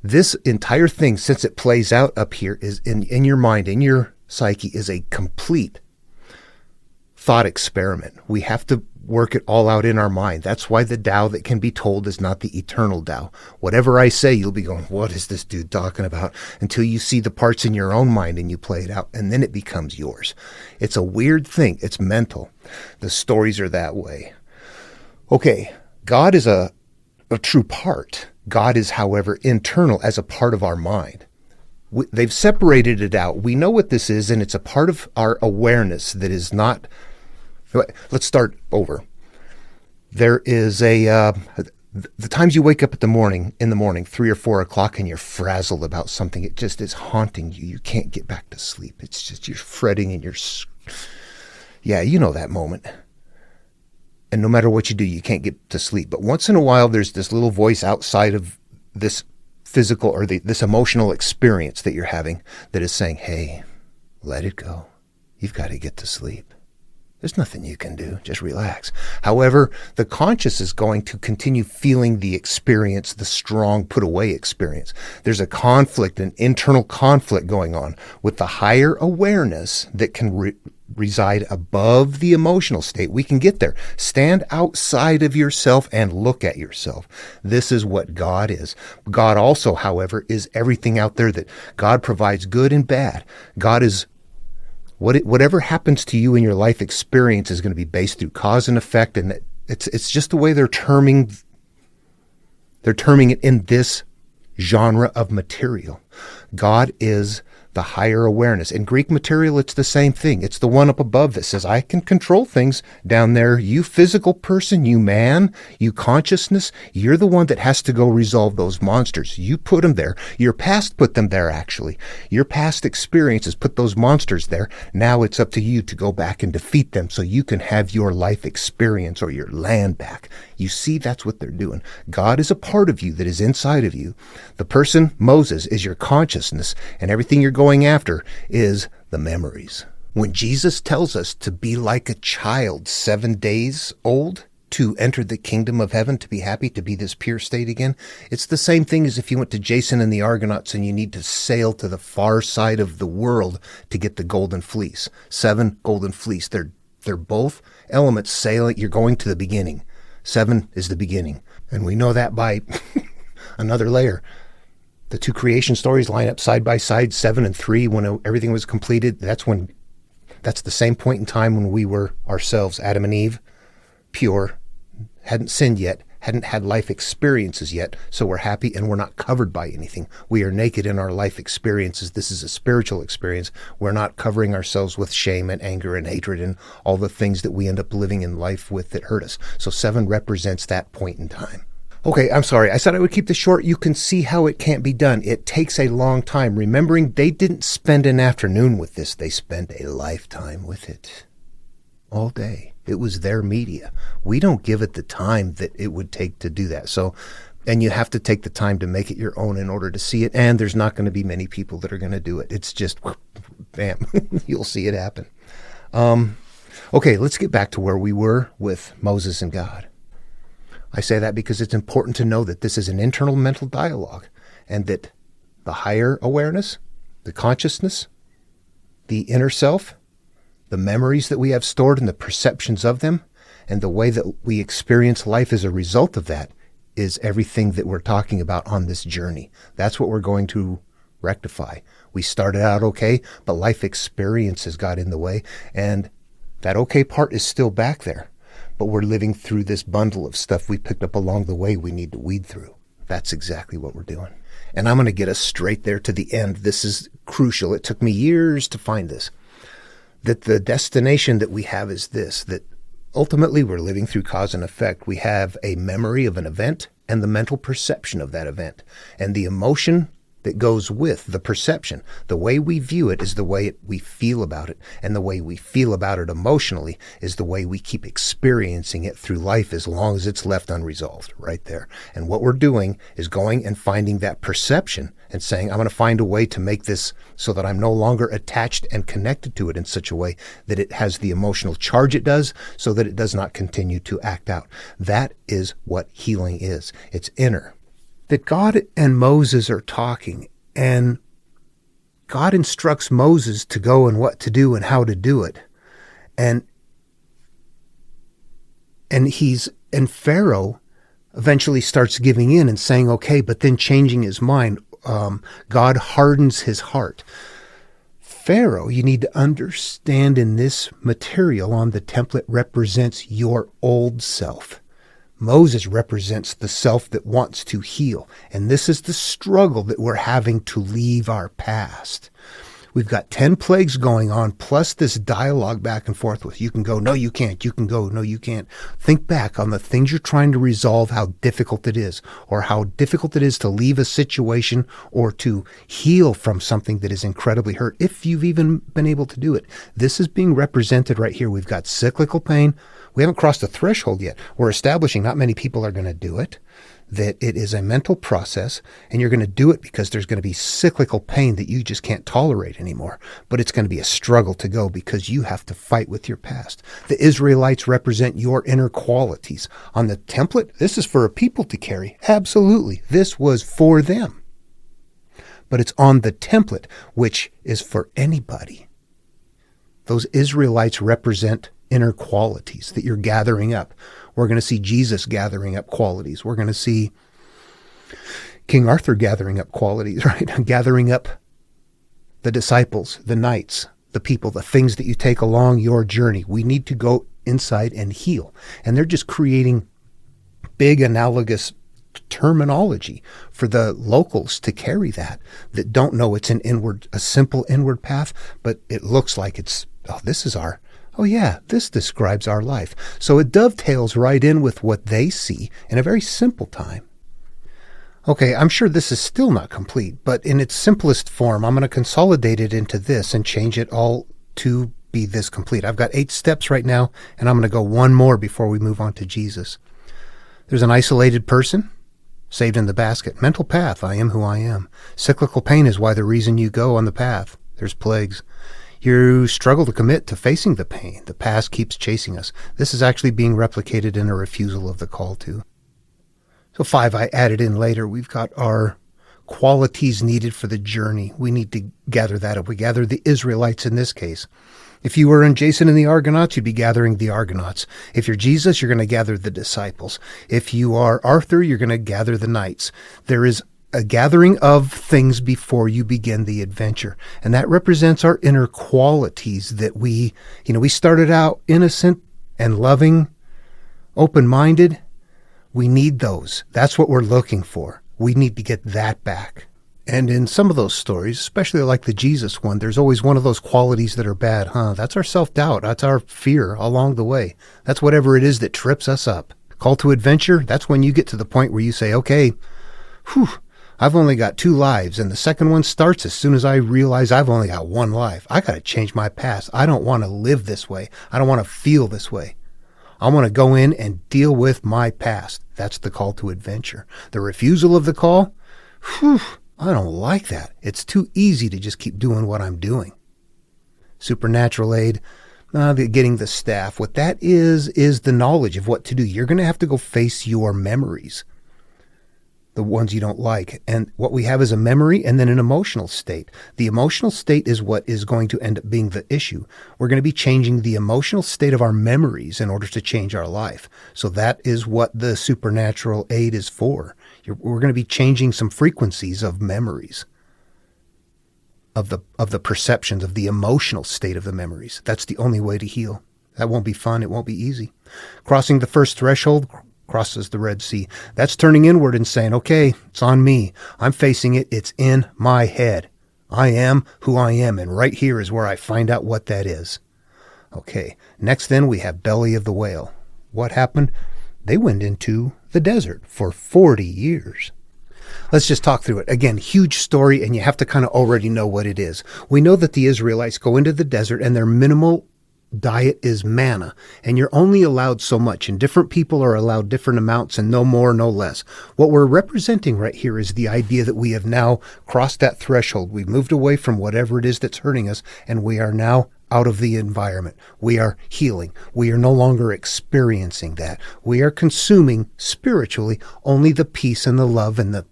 This entire thing, since it plays out up here, is in your mind, in your psyche, is a complete thought experiment. We have to work it all out in our mind. That's why the Tao that can be told is not the eternal Tao. Whatever I say, you'll be going, what is this dude talking about? Until you see the parts in your own mind and you play it out, and then it becomes yours. It's a weird thing. It's mental. The stories are that way. Okay, God is a true part. God is, however, internal as a part of our mind. They've separated it out. We know what this is, and it's a part of our awareness that is not... Let's start over. There is the times you wake up in the morning, 3 or 4 o'clock, and you're frazzled about something. It just is haunting you. You can't get back to sleep. It's just, you're fretting and yeah, you know that moment. And no matter what you do, you can't get to sleep. But once in a while, there's this little voice outside of this physical or this emotional experience that you're having that is saying, hey, let it go. You've got to get to sleep. There's nothing you can do. Just relax. However, the conscious is going to continue feeling the experience, the strong put-away experience. There's a conflict, an internal conflict going on with the higher awareness that can reside above the emotional state. We can get there. Stand outside of yourself and look at yourself. This is what God is. God also, however, is everything out there that God provides, good and bad. God is whatever happens to you in your life experience is going to be based through cause and effect, and it's just the way they're terming it in this genre of material. God is the higher awareness. In Greek material, it's the same thing. It's the one up above that says, I can control things down there. You physical person, you man, you consciousness, you're the one that has to go resolve those monsters. You put them there. Your past put them there, actually. Your past experiences put those monsters there. Now it's up to you to go back and defeat them so you can have your life experience or your land back. You see, that's what they're doing. God is a part of you that is inside of you. The person, Moses, is your consciousness, and everything you're going after is the memories. When Jesus tells us to be like a child 7 days old to enter the kingdom of heaven, to be happy, to be this pure state again, it's the same thing as if you went to Jason and the Argonauts and you need to sail to the far side of the world to get the golden fleece. 7 golden fleece. They're both elements sailing. You're going to the beginning. 7 is the beginning. And we know that by another layer. The 2 creation stories line up side by side, 7 and 3, when everything was completed. That's the same point in time when we were ourselves, Adam and Eve, pure, hadn't sinned yet, hadn't had life experiences yet, so we're happy and we're not covered by anything. We are naked in our life experiences. This is a spiritual experience. We're not covering ourselves with shame and anger and hatred and all the things that we end up living in life with that hurt us. So 7 represents that point in time. Okay, I'm sorry. I said I would keep this short. You can see how it can't be done. It takes a long time. Remembering they didn't spend an afternoon with this. They spent a lifetime with it. All day. It was their media. We don't give it the time that it would take to do that. So, and you have to take the time to make it your own in order to see it. And there's not going to be many people that are going to do it. It's just, bam, you'll see it happen. Okay, let's get back to where we were with Moses and God. I say that because it's important to know that this is an internal mental dialogue and that the higher awareness, the consciousness, the inner self, the memories that we have stored and the perceptions of them, and the way that we experience life as a result of that is everything that we're talking about on this journey. That's what we're going to rectify. We started out okay, but life experiences got in the way, and that okay part is still back there. But we're living through this bundle of stuff we picked up along the way we need to weed through. That's exactly what we're doing. And I'm going to get us straight there to the end. This is crucial. It took me years to find this. That the destination that we have is this, that ultimately we're living through cause and effect. We have a memory of an event and the mental perception of that event. And the emotion that goes with the perception. The way we view it is the way we feel about it. And the way we feel about it emotionally is the way we keep experiencing it through life as long as it's left unresolved right there. And what we're doing is going and finding that perception and saying, I'm going to find a way to make this so that I'm no longer attached and connected to it in such a way that it has the emotional charge it does so that it does not continue to act out. That is what healing is. It's inner. That God and Moses are talking, and God instructs Moses to go and what to do and how to do it. And Pharaoh eventually starts giving in and saying, okay, but then changing his mind. God hardens his heart. Pharaoh, you need to understand in this material on the template represents your old self. Moses represents the self that wants to heal. And this is the struggle that we're having to leave our past. We've got 10 plagues going on, plus this dialogue back and forth with you can go, no, you can't. You can go, no, you can't. Think back on the things you're trying to resolve, how difficult it is, or how difficult it is to leave a situation or to heal from something that is incredibly hurt, if you've even been able to do it. This is being represented right here. We've got cyclical pain. We haven't crossed the threshold yet. We're establishing not many people are going to do it, that it is a mental process, and you're going to do it because there's going to be cyclical pain that you just can't tolerate anymore. But it's going to be a struggle to go because you have to fight with your past. The Israelites represent your inner qualities. On the template, this is for a people to carry. Absolutely. This was for them. But it's on the template, which is for anybody. Those Israelites represent inner qualities that you're gathering up. We're going to see Jesus gathering up qualities. We're going to see King Arthur gathering up qualities, right? Gathering up the disciples, the knights, the people, the things that you take along your journey. We need to go inside and heal. And they're just creating big analogous terminology for the locals to carry that don't know it's a simple inward path, but it looks like this describes our life. So it dovetails right in with what they see in a very simple time. Okay, I'm sure this is still not complete, but in its simplest form, I'm going to consolidate it into this and change it all to be this complete. I've got 8 steps right now, and I'm going to go one more before we move on to Jesus. There's an isolated person, saved in the basket. Mental path, I am who I am. Cyclical pain is why the reason you go on the path. There's plagues. You struggle to commit to facing the pain. The past keeps chasing us. This is actually being replicated in a refusal of the call to. So 5 I added in later. We've got our qualities needed for the journey. We need to gather that up. We gather the Israelites in this case. If you were in Jason and the Argonauts, you'd be gathering the Argonauts. If you're Jesus, you're going to gather the disciples. If you are Arthur, you're going to gather the knights. There is a gathering of things before you begin the adventure. And that represents our inner qualities that we started out innocent and loving, open-minded. We need those. That's what we're looking for. We need to get that back. And in some of those stories, especially like the Jesus one, there's always one of those qualities that are bad. That's our self-doubt. That's our fear along the way. That's whatever it is that trips us up. Call to adventure, that's when you get to the point where you say, okay, I've only got 2 lives. And the second one starts as soon as I realize I've only got 1 life. I got to change my past. I don't want to live this way. I don't want to feel this way. I want to go in and deal with my past. That's the call to adventure. The refusal of the call, I don't like that. It's too easy to just keep doing what I'm doing. Supernatural aid, getting the staff. What that is the knowledge of what to do. You're going to have to go face your memories, the ones you don't like. And what we have is a memory and then an emotional state. The emotional state is what is going to end up being the issue. We're going to be changing the emotional state of our memories in order to change our life. So that is what the supernatural aid is for. We're going to be changing some frequencies of memories, of the perceptions, of the emotional state of the memories. That's the only way to heal. That won't be fun. It won't be easy. Crossing the first threshold crosses the Red Sea. That's turning inward and saying, okay, it's on me. I'm facing it. It's in my head. I am who I am. And right here is where I find out what that is. Okay. Next then we have belly of the whale. What happened? They went into the desert for 40 years. Let's just talk through it. Again, huge story, and you have to kind of already know what it is. We know that the Israelites go into the desert and their minimal diet is manna, and you're only allowed so much, and different people are allowed different amounts, and no more, no less. What we're representing right here is the idea that we have now crossed that threshold. We've moved away from whatever it is that's hurting us, and we are now out of the environment. We are healing. We are no longer experiencing that. We are consuming spiritually only the peace and the love and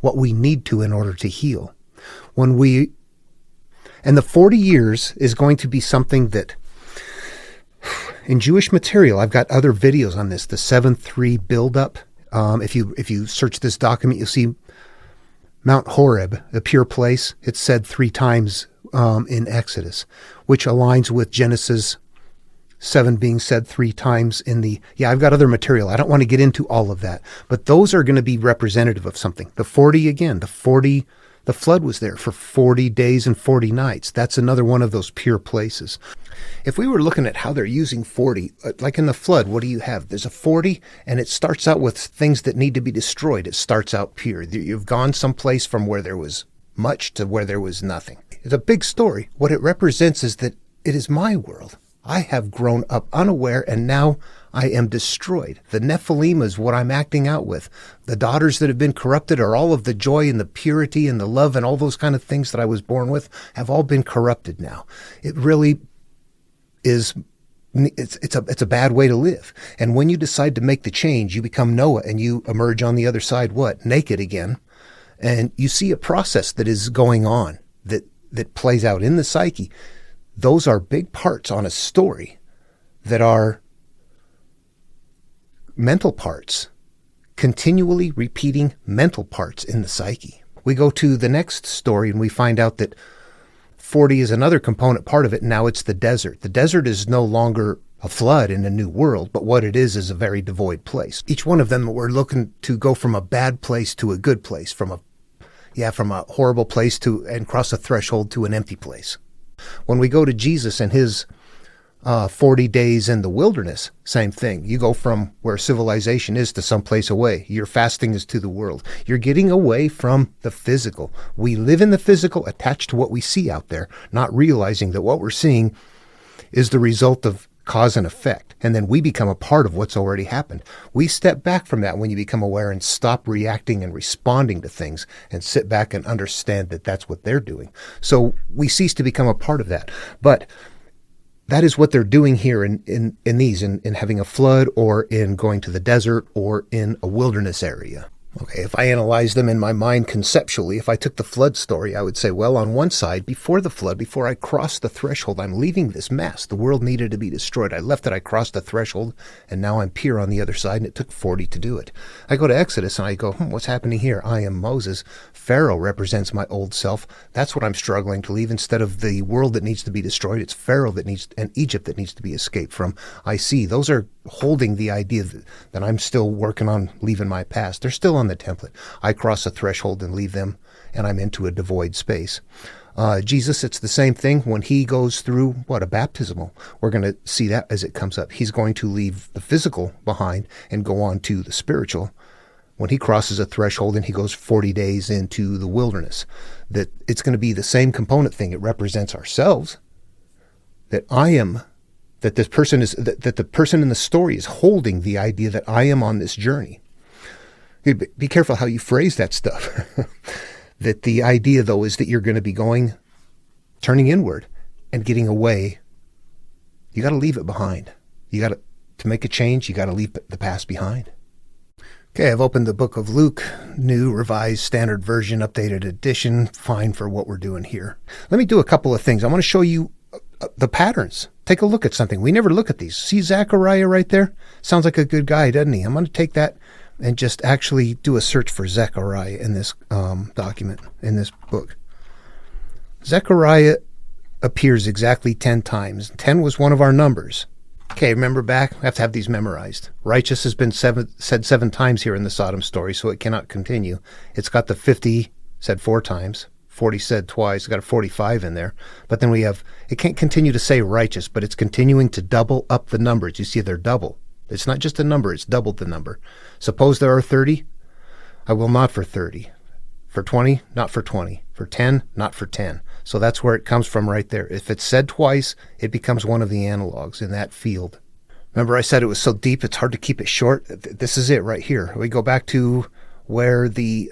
what we need to in order to heal. And the 40 years is going to be something that in Jewish material, I've got other videos on this, the 7-3 buildup. If you search this document, you'll see Mount Horeb, the pure place. It's said 3 times in Exodus, which aligns with Genesis 7 being said 3 times in I've got other material. I don't want to get into all of that, but those are going to be representative of something. The 40 again, the flood was there for 40 days and 40 nights. That's another one of those pure places. If we were looking at how they're using 40, like in the flood, what do you have? There's a 40, and it starts out with things that need to be destroyed. It starts out pure. You've gone someplace from where there was much to where there was nothing. It's a big story. What it represents is that it is my world. I have grown up unaware, and now I am destroyed. The Nephilim is what I'm acting out with. The daughters that have been corrupted are all of the joy and the purity and the love and all those kind of things that I was born with have all been corrupted now. It really is, it's a bad way to live. And when you decide to make the change, you become Noah and you emerge on the other side, what? Naked again. And you see a process that is going on that plays out in the psyche. Those are big parts on a story that are mental parts, continually repeating mental parts in the psyche. We go to the next story and we find out that 40 is another component part of it. Now it's the desert. The desert is no longer a flood in a new world, but what it is a very devoid place. Each one of them, we're looking to go from a bad place to a good place, from a horrible place and cross a threshold to an empty place. When we go to Jesus and his 40 days in the wilderness, same thing. You go from where civilization is to someplace away. Your fasting is to the world. You're getting away from the physical. We live in the physical, attached to what we see out there, not realizing that what we're seeing is the result of cause and effect. And then we become a part of what's already happened. We step back from that when you become aware and stop reacting and responding to things and sit back and understand that that's what they're doing. So we cease to become a part of that. But that is what they're doing here in having a flood, or in going to the desert, or in a wilderness area. Okay, if I analyze them in my mind conceptually, if I took the flood story, I would say, well, on one side, before the flood, before I crossed the threshold, I'm leaving this mess. The world needed to be destroyed. I left it, I crossed the threshold, and now I'm pure on the other side, and it took 40 to do it. I go to Exodus, and I go, what's happening here? I am Moses. Pharaoh represents my old self. That's what I'm struggling to leave. Instead of the world that needs to be destroyed, it's Pharaoh and Egypt that needs to be escaped from. I see. Those are holding the idea that I'm still working on leaving my past. They're still on the template. I cross a threshold and leave them, and I'm into a devoid space. Jesus, it's the same thing when he goes through, a baptismal. We're going to see that as it comes up. He's going to leave the physical behind and go on to the spiritual. When he crosses a threshold and he goes 40 days into the wilderness, that it's going to be the same component thing. It represents ourselves, that the person in the story is holding the idea that I am on this journey. Be careful how you phrase that stuff. That the idea, though, is that you're going to be turning inward and getting away. You got to leave it behind. To make a change, you got to leave the past behind. Okay, I've opened the book of Luke, New Revised Standard Version, Updated Edition. Fine for what we're doing here. Let me do a couple of things. I want to show you the patterns. Take a look at something. We never look at these. See Zechariah right there? Sounds like a good guy, doesn't he? I'm going to take that and just actually do a search for Zechariah in this document, in this book. Zechariah appears exactly 10 times. 10 was one of our numbers. Okay, remember back? I have to have these memorized. Righteous has been said 7 times here in the Sodom story, so it cannot continue. It's got the 50 said 4 times, 40 said twice. It's got a 45 in there. But then it can't continue to say righteous, but it's continuing to double up the numbers. You see, they're double. It's not just a number, it's doubled the number. Suppose there are 30. I will not for 30. For 20, not for 20. For 10, not for 10. So that's where it comes from right there. If it's said twice, it becomes one of the analogs in that field. Remember I said it was so deep it's hard to keep it short? This is it right here. We go back to where the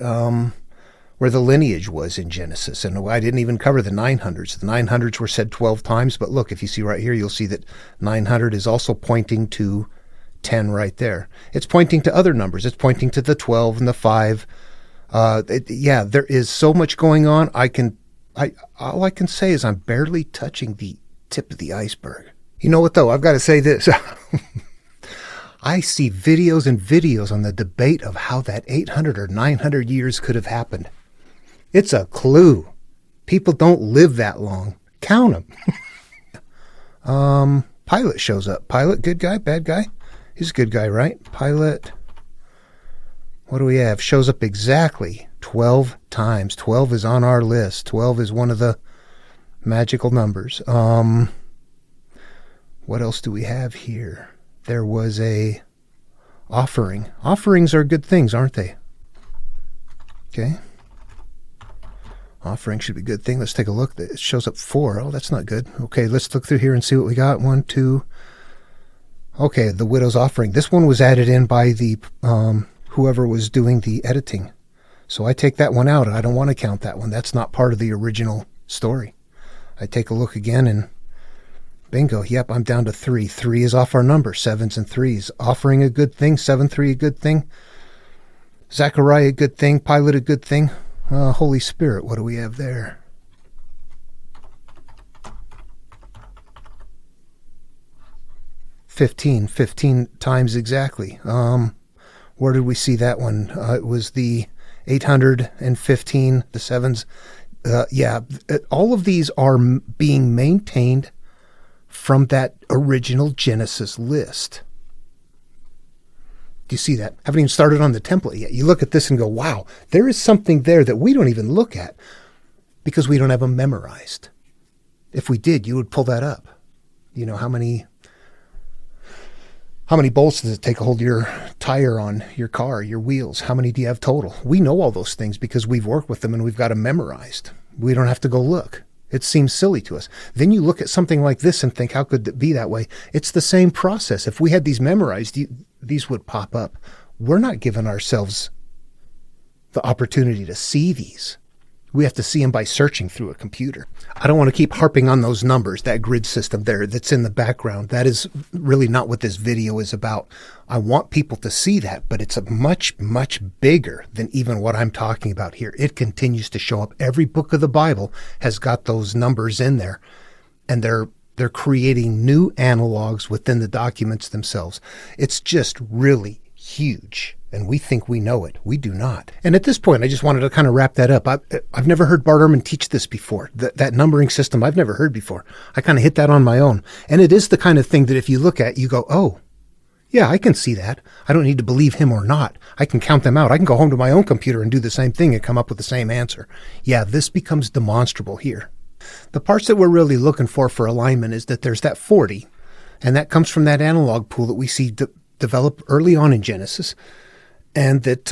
lineage was in Genesis. And I didn't even cover the 900s. The 900s were said 12 times. But look, if you see right here, you'll see that 900 is also pointing to 10 right there. It's pointing to other numbers. It's pointing to the 12 and the 5. There is so much going on. All I can say is I'm barely touching the tip of the iceberg. You know what, though? I've got to say this. I see videos and videos on the debate of how that 800 or 900 years could have happened. It's a clue. People don't live that long. Count them. Pilate shows up. Pilate, good guy, bad guy? He's a good guy, right? Pilate, what do we have? Shows up exactly 12 times. 12 is on our list. 12 is one of the magical numbers. What else do we have here? There was a offering. Offerings are good things, aren't they? Okay. Offering should be a good thing. Let's take a look. It shows up 4. Oh, that's not good. Okay, let's look through here and see what we got. 1, 2. Okay, the widow's offering. This one was added in by the whoever was doing the editing. So I take that one out. I don't want to count that one. That's not part of the original story. I take a look again and bingo. Yep, I'm down to 3. 3 is off our number. 7s and 3s. Offering a good thing. 7, 3 a good thing. Zechariah a good thing. Pilate a good thing. Holy Spirit, what do we have there? 15 times exactly. Where did we see that one? It was the 815, the 7s. All of these are being maintained from that original Genesis list. Do you see that? Haven't even started on the template yet. You look at this and go, wow, there is something there that we don't even look at because we don't have them memorized. If we did, you would pull that up. You know, how many bolts does it take to hold your tire on your car, your wheels? How many do you have total? We know all those things because we've worked with them and we've got them memorized. We don't have to go look. It seems silly to us. Then you look at something like this and think, how could it be that way? It's the same process. If we had these memorized, these would pop up. We're not giving ourselves the opportunity to see these. We have to see them by searching through a computer. I don't want to keep harping on those numbers, that grid system there that's in the background. That is really not what this video is about. I want people to see that, but it's a much, much bigger than even what I'm talking about here. It continues to show up. Every book of the Bible has got those numbers in there, and they're creating new analogs within the documents themselves. It's just really huge. And we think we know it. We do not. And at this point, I just wanted to kind of wrap that up. I've never heard Bart Ehrman teach this before. That numbering system I've never heard before. I kind of hit that on my own. And it is the kind of thing that if you look at, you go, oh, yeah, I can see that. I don't need to believe him or not. I can count them out. I can go home to my own computer and do the same thing and come up with the same answer. Yeah, this becomes demonstrable here. The parts that we're really looking for alignment is that there's that 40, and that comes from that analog pool that we see develop early on in Genesis. And that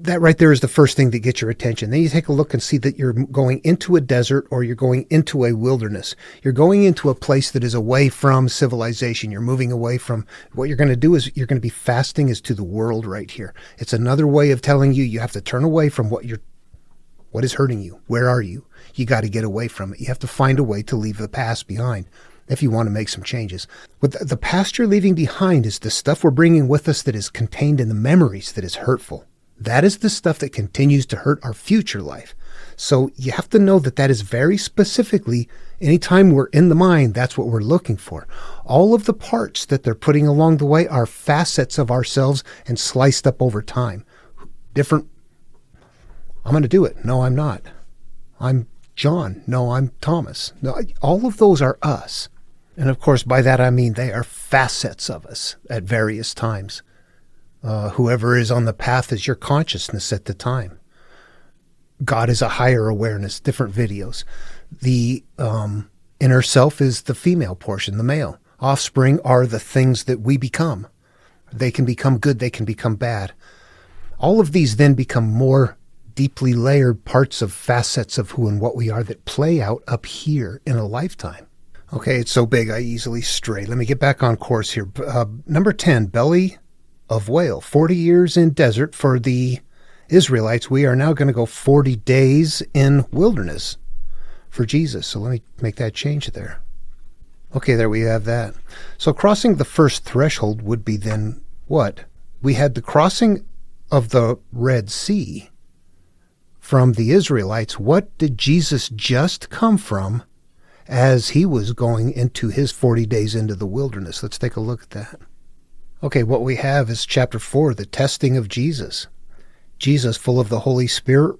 right there is the first thing that gets your attention. Then you take a look and see that you're going into a desert or you're going into a wilderness. You're going into a place that is away from civilization. You're moving away from what you're going to do is you're going to be fasting as to the world right here. It's another way of telling you have to turn away from what is hurting you. Where are you? You got to get away from it. You have to find a way to leave the past behind if you want to make some changes. What the past you're leaving behind is the stuff we're bringing with us that is contained in the memories that is hurtful. That is the stuff that continues to hurt our future life. So you have to know that is very specifically, anytime we're in the mind, that's what we're looking for. All of the parts that they're putting along the way are facets of ourselves and sliced up over time. Different. I'm going to do it. No, I'm not. I'm John. No, I'm Thomas. No, all of those are us. And of course, by that I mean they are facets of us at various times. Whoever is on the path is your consciousness at the time. God is a higher awareness, different videos. The inner self is the female portion, the male. Offspring are the things that we become. They can become good, they can become bad. All of these then become more deeply layered parts of facets of who and what we are that play out up here in a lifetime. Okay, it's so big I easily stray. Let me get back on course here. Number 10, belly of whale. 40 years in desert for the Israelites. We are now going to go 40 days in wilderness for Jesus. So let me make that change there. Okay, there we have that. So crossing the first threshold would be then what? We had the crossing of the Red Sea from the Israelites. What did Jesus just come from as he was going into his 40 days into the wilderness? Let's take a look at that. Okay, what we have is chapter 4, the testing of Jesus. Jesus, full of the Holy Spirit,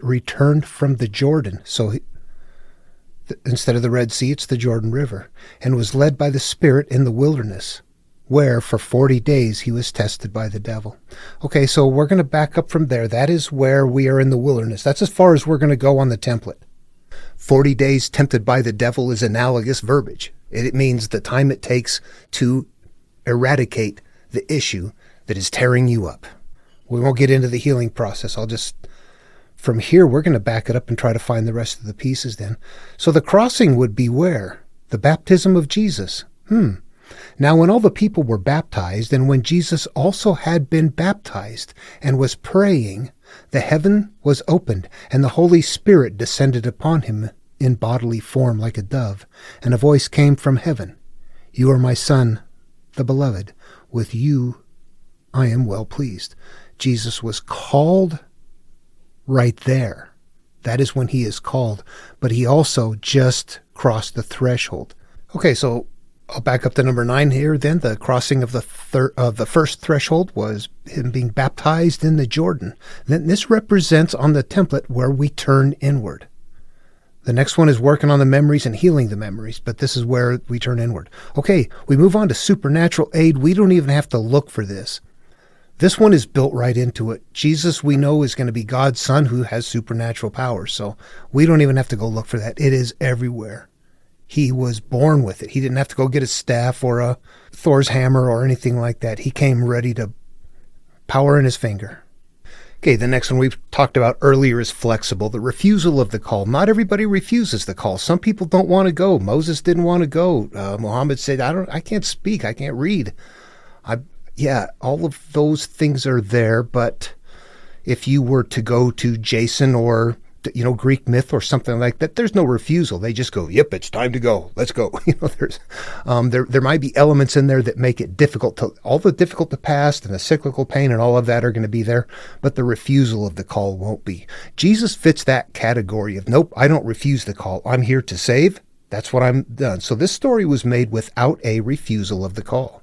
returned from the Jordan. So instead of the Red Sea, it's the Jordan River, and was led by the Spirit in the wilderness, where for 40 days he was tested by the devil. Okay, so we're going to back up from there. That is where we are in the wilderness. That's as far as we're going to go on the template. 40 days tempted by the devil is analogous verbiage. It means the time it takes to eradicate the issue that is tearing you up. We won't get into the healing process. From here, we're going to back it up and try to find the rest of the pieces then. So the crossing would be where? The baptism of Jesus. Now, when all the people were baptized, and when Jesus also had been baptized and was praying, the heaven was opened, and the Holy Spirit descended upon him in bodily form like a dove, and a voice came from heaven, "You are my Son, the Beloved. With you I am well pleased." Jesus was called right there. That is when he is called, but he also just crossed the threshold. Okay, so I'll back up to number 9 here then. The crossing of the first threshold was him being baptized in the Jordan. Then this represents on the template where we turn inward. The next one is working on the memories and healing the memories, but this is where we turn inward. Okay, we move on to supernatural aid. We don't even have to look for this. This one is built right into it. Jesus, we know, is going to be God's son who has supernatural powers, so we don't even have to go look for that. It is everywhere. He was born with it. He didn't have to go get a staff or a Thor's hammer or anything like that. He came ready to power in his finger. Okay, the next one we've talked about earlier is flexible, the refusal of the call. Not everybody refuses the call. Some people don't want to go. Moses didn't want to go. Muhammad said, I can't speak. I can't read. All of those things are there, but if you were to go to Jason or Greek myth or something like that, there's no refusal. They just go, yep, it's time to go. Let's go. There might be elements in there that make it difficult to pass, and the cyclical pain and all of that are going to be there, but the refusal of the call won't be. Jesus fits that category of, nope, I don't refuse the call. I'm here to save. That's what I'm done. So this story was made without a refusal of the call.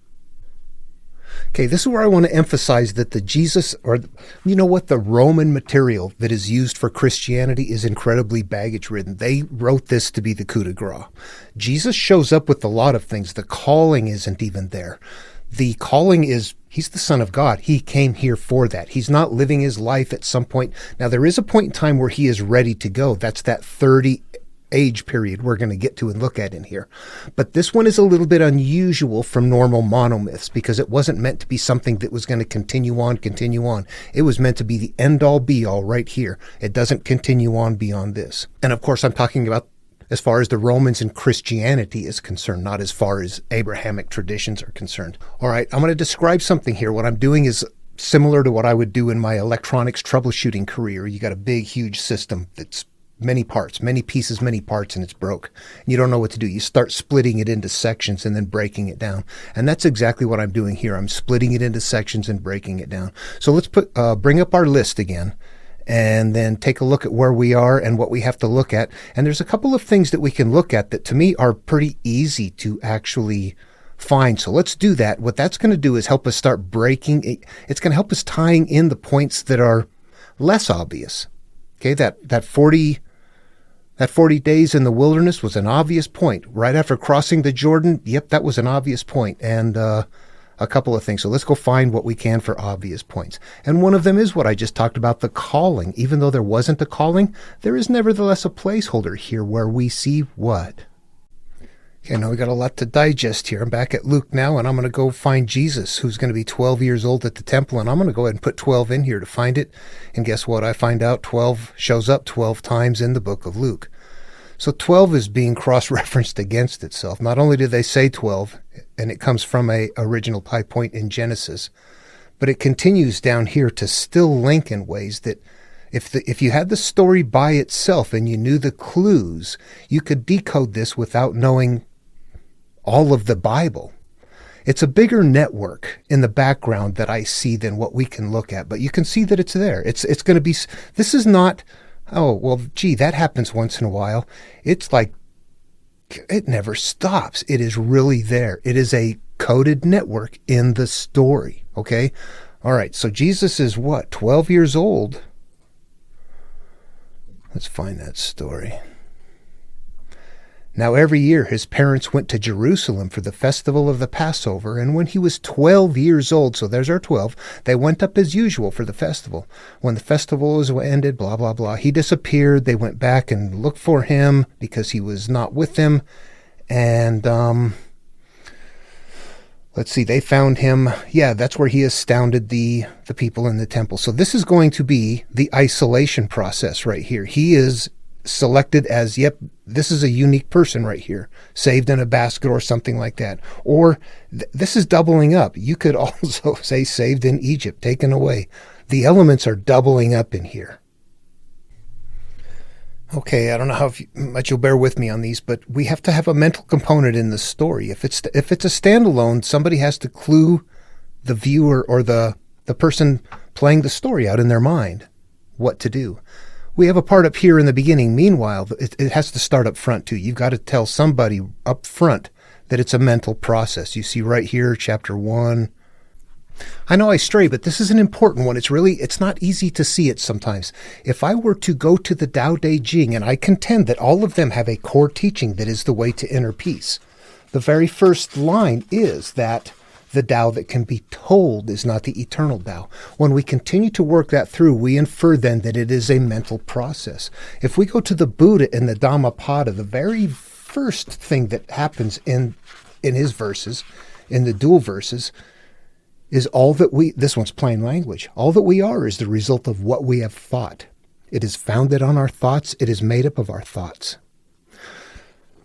Okay, this is where I want to emphasize that the Roman material that is used for Christianity is incredibly baggage-ridden. They wrote this to be the coup de grace. Jesus shows up with a lot of things. The calling isn't even there. The calling is, he's the Son of God. He came here for that. He's not living his life at some point. Now, there is a point in time where he is ready to go. That's that 30 age period we're going to get to and look at in here. But this one is a little bit unusual from normal monomyths because it wasn't meant to be something that was going to continue on. It was meant to be the end-all be-all right here. It doesn't continue on beyond this. And of course, I'm talking about as far as the Romans and Christianity is concerned, not as far as Abrahamic traditions are concerned. All right, I'm going to describe something here. What I'm doing is similar to what I would do in my electronics troubleshooting career. You got a big, huge system that's many parts, many pieces, many parts, and it's broke. You don't know what to do. You start splitting it into sections and then breaking it down. And that's exactly what I'm doing here. I'm splitting it into sections and breaking it down. So let's bring up our list again and then take a look at where we are and what we have to look at. And there's a couple of things that we can look at that to me are pretty easy to actually find. So let's do that. What that's going to do is help us start breaking it. It's going to help us tying in the points that are less obvious. Okay, that 40 days in the wilderness was an obvious point. Right after crossing the Jordan, yep, that was an obvious point. And a couple of things. So let's go find what we can for obvious points. And one of them is what I just talked about, the calling. Even though there wasn't a calling, there is nevertheless a placeholder here where we see what? Okay, now we got a lot to digest here. I'm back at Luke now, and I'm going to go find Jesus, who's going to be 12 years old at the temple, and I'm going to go ahead and put 12 in here to find it. And guess what? I find out 12 shows up 12 times in the book of Luke. So 12 is being cross-referenced against itself. Not only do they say 12, and it comes from a original high point in Genesis, but it continues down here to still link in ways that if you had the story by itself and you knew the clues, you could decode this without knowing all of the Bible. It's a bigger network in the background that I see than what we can look at, but you can see that it's there. It's going to be, this is not, oh, well, gee, that happens once in a while. It's like, it never stops. It is really there. It is a coded network in the story, okay? All right, so Jesus is what, 12 years old? Let's find that story. Now every year his parents went to Jerusalem for the festival of the Passover, and when he was 12 years old, so there's our 12, they went up as usual for the festival. When the festival was ended, blah, blah, blah, he disappeared. They went back and looked for him because he was not with them. And let's see, they found him. Yeah, that's where he astounded the people in the temple. So this is going to be the isolation process right here. He is selected as, yep, this is a unique person right here, saved in a basket or something like that. Or this is doubling up. You could also say saved in Egypt, taken away. The elements are doubling up in here. Okay, I don't know how much you'll bear with me on these, but we have to have a mental component in the story. If it's a standalone, somebody has to clue the viewer or the person playing the story out in their mind what to do. We have a part up here in the beginning. Meanwhile, it has to start up front too. You've got to tell somebody up front that it's a mental process. You see right here, chapter 1. I know I stray, but this is an important one. It's not easy to see it sometimes. If I were to go to the Tao Te Ching, and I contend that all of them have a core teaching that is the way to inner peace, the very first line is that the Tao that can be told is not the eternal Tao. When we continue to work that through, we infer then that it is a mental process. If we go to the Buddha in the Dhammapada, the very first thing that happens in his verses, in the dual verses, is this one's plain language, all that we are is the result of what we have thought. It is founded on our thoughts. It is made up of our thoughts.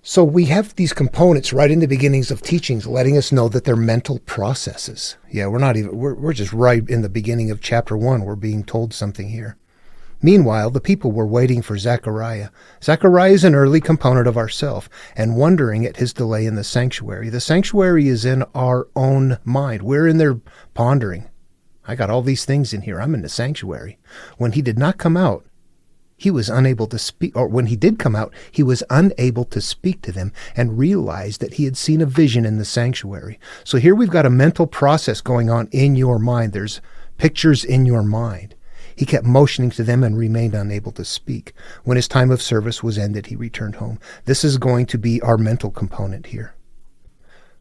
So we have these components right in the beginnings of teachings letting us know that they're mental processes. Yeah, we're just right in the beginning of chapter 1. We're being told something here. Meanwhile, the people were waiting for Zechariah. Zechariah is an early component of ourself and wondering at his delay in the sanctuary. The sanctuary is in our own mind. We're in there pondering. I got all these things in here. I'm in the sanctuary. When he did not come out, he was unable to speak, or when he did come out, he was unable to speak to them and realized that he had seen a vision in the sanctuary. So here we've got a mental process going on in your mind. There's pictures in your mind. He kept motioning to them and remained unable to speak. When his time of service was ended, he returned home. This is going to be our mental component here.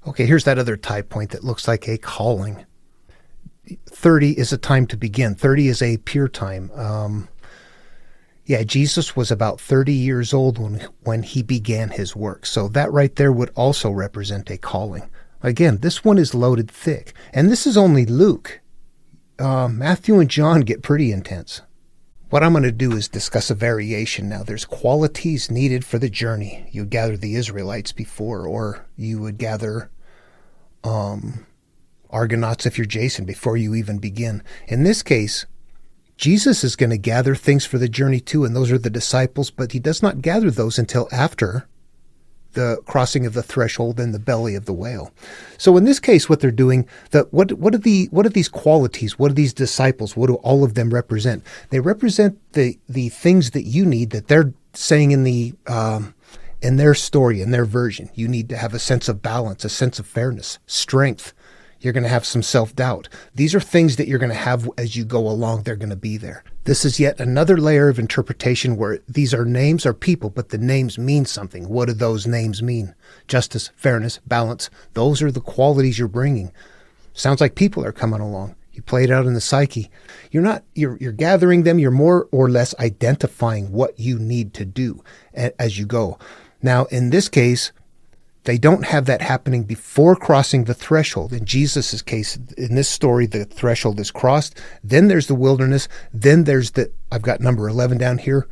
Okay, here's that other tie point that looks like a calling. 30 is a time to begin. 30 is a pure time. Jesus was about 30 years old when he began his work. So that right there would also represent a calling. Again, this one is loaded thick. And this is only Luke. Matthew and John get pretty intense. What I'm going to do is discuss a variation now. There's qualities needed for the journey. You gather the Israelites before, or you would gather Argonauts if you're Jason before you even begin. In this case, Jesus is going to gather things for the journey too, and those are the disciples, but he does not gather those until after the crossing of the threshold in the belly of the whale. So in this case, what they're doing, what are these qualities? What are these disciples? What do all of them represent? They represent the things that you need, that they're saying in their story, in their version. You need to have a sense of balance, a sense of fairness, strength. You're going to have some self-doubt. These are things that you're going to have as you go along. They're going to be there. This is yet another layer of interpretation where these are names or people, but the names mean something. What do those names mean? Justice, fairness, balance. Those are the qualities you're bringing. Sounds like people are coming along. You play it out in the psyche. You're gathering them. You're more or less identifying what you need to do as you go. Now, in this case, they don't have that happening before crossing the threshold. In Jesus' case, in this story, the threshold is crossed. Then there's the wilderness. Then there's I've got number 11 down here,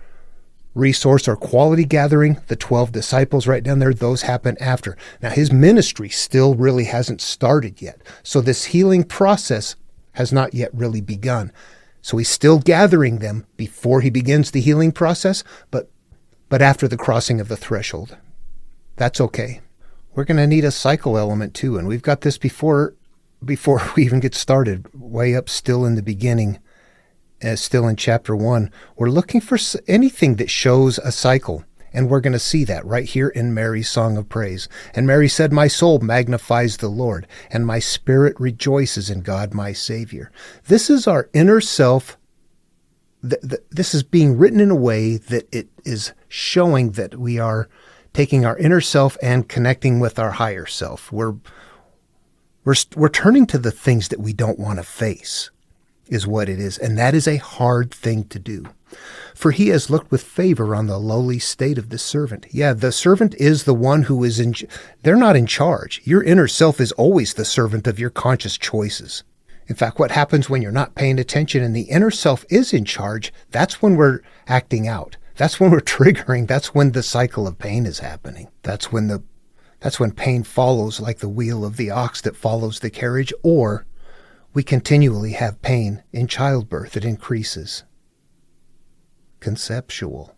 resource or quality gathering, the 12 disciples right down there. Those happen after. Now, his ministry still really hasn't started yet. So this healing process has not yet really begun. So he's still gathering them before he begins the healing process, but after the crossing of the threshold. That's okay. We're going to need a cycle element too, and we've got this before we even get started, way up still in the beginning, still in chapter 1. We're looking for anything that shows a cycle, and we're going to see that right here in Mary's song of praise. And Mary said, "My soul magnifies the Lord, and my spirit rejoices in God my Savior." This is our inner self. This is being written in a way that it is showing that we are taking our inner self and connecting with our higher self. We're turning to the things that we don't want to face, is what it is. And that is a hard thing to do. For he has looked with favor on the lowly state of the servant. Yeah, the servant is the one who is they're not in charge. Your inner self is always the servant of your conscious choices. In fact, what happens when you're not paying attention and the inner self is in charge, that's when we're acting out. That's when we're triggering. That's when the cycle of pain is happening. That's when pain follows like the wheel of the ox that follows the carriage, or we continually have pain in childbirth. It increases. Conceptual.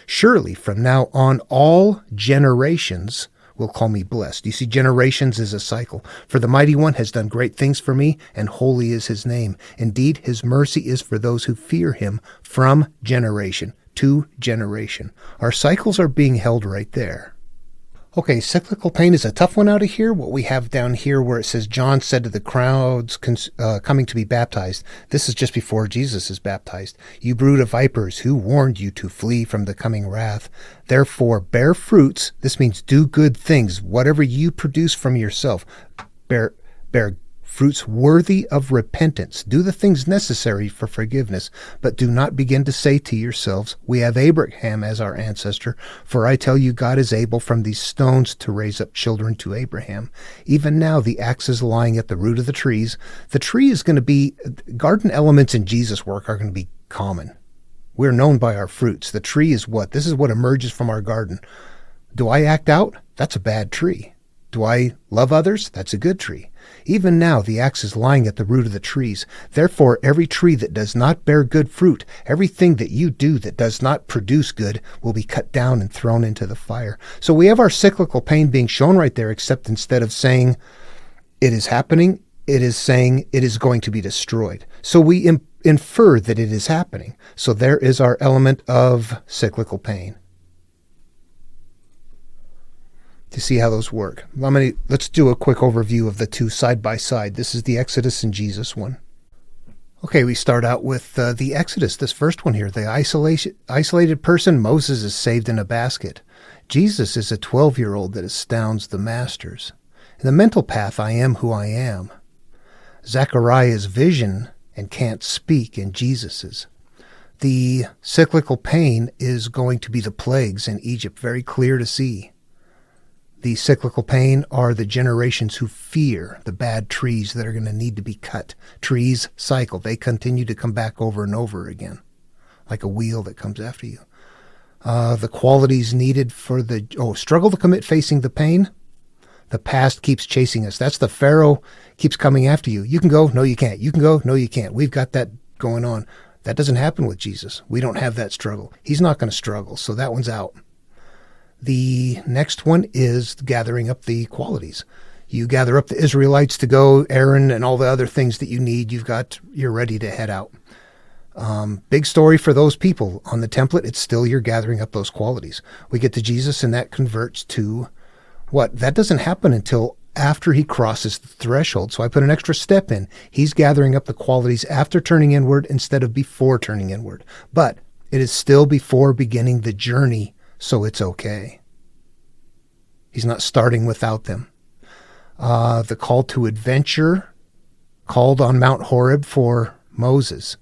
Surely from now on all generations will call me blessed. You see, generations is a cycle. For the Mighty One has done great things for me, and holy is his name. Indeed, his mercy is for those who fear him from generation to generation. Our cycles are being held right there. Okay, cyclical pain is a tough one out of here. What we have down here where it says John said to the crowds coming to be baptized. This is just before Jesus is baptized. You brood of vipers, who warned you to flee from the coming wrath? Therefore, bear fruits. This means do good things. Whatever you produce from yourself, bear fruits worthy of repentance. Do the things necessary for forgiveness, but do not begin to say to yourselves, we have Abraham as our ancestor, for I tell you God is able from these stones to raise up children to Abraham. Even now the axe is lying at the root of the trees. The tree is going to be, garden elements in Jesus' work are going to be common. We're known by our fruits. The tree is what? This is what emerges from our garden. Do I act out? That's a bad tree. Do I love others? That's a good tree. Even now the axe is lying at the root of the trees. Therefore every tree that does not bear good fruit, everything that you do that does not produce good, will be cut down and thrown into the fire. So we have our cyclical pain being shown right there, except instead of saying it is happening, it is saying it is going to be destroyed. So we infer that it is happening. So there is our element of cyclical pain. To see how those work, let's do a quick overview of the two side by side. This is the Exodus and Jesus one. Okay, we start out with the Exodus, this first one here. The isolated person, Moses, is saved in a basket. Jesus is a 12-year-old that astounds the masters. In the mental path, I am who I am. Zechariah's vision and can't speak, and Jesus's. The cyclical pain is going to be the plagues in Egypt, very clear to see. The cyclical pain are the generations who fear the bad trees that are going to need to be cut. Trees cycle. They continue to come back over and over again, like a wheel that comes after you. The qualities needed for the struggle to commit facing the pain. The past keeps chasing us. That's the Pharaoh keeps coming after you. You can go. No, you can't. You can go. No, you can't. We've got that going on. That doesn't happen with Jesus. We don't have that struggle. He's not going to struggle. So that one's out. The next one is gathering up the qualities. You gather up the Israelites to go, Aaron, and all the other things that you need. You're ready to head out. Big story for those people. On the template, it's still you're gathering up those qualities. We get to Jesus, and that converts to what? That doesn't happen until after he crosses the threshold. So I put an extra step in. He's gathering up the qualities after turning inward instead of before turning inward. But it is still before beginning the journey, so it's okay. He's not starting without them. The call to adventure, called on Mount Horeb for Moses.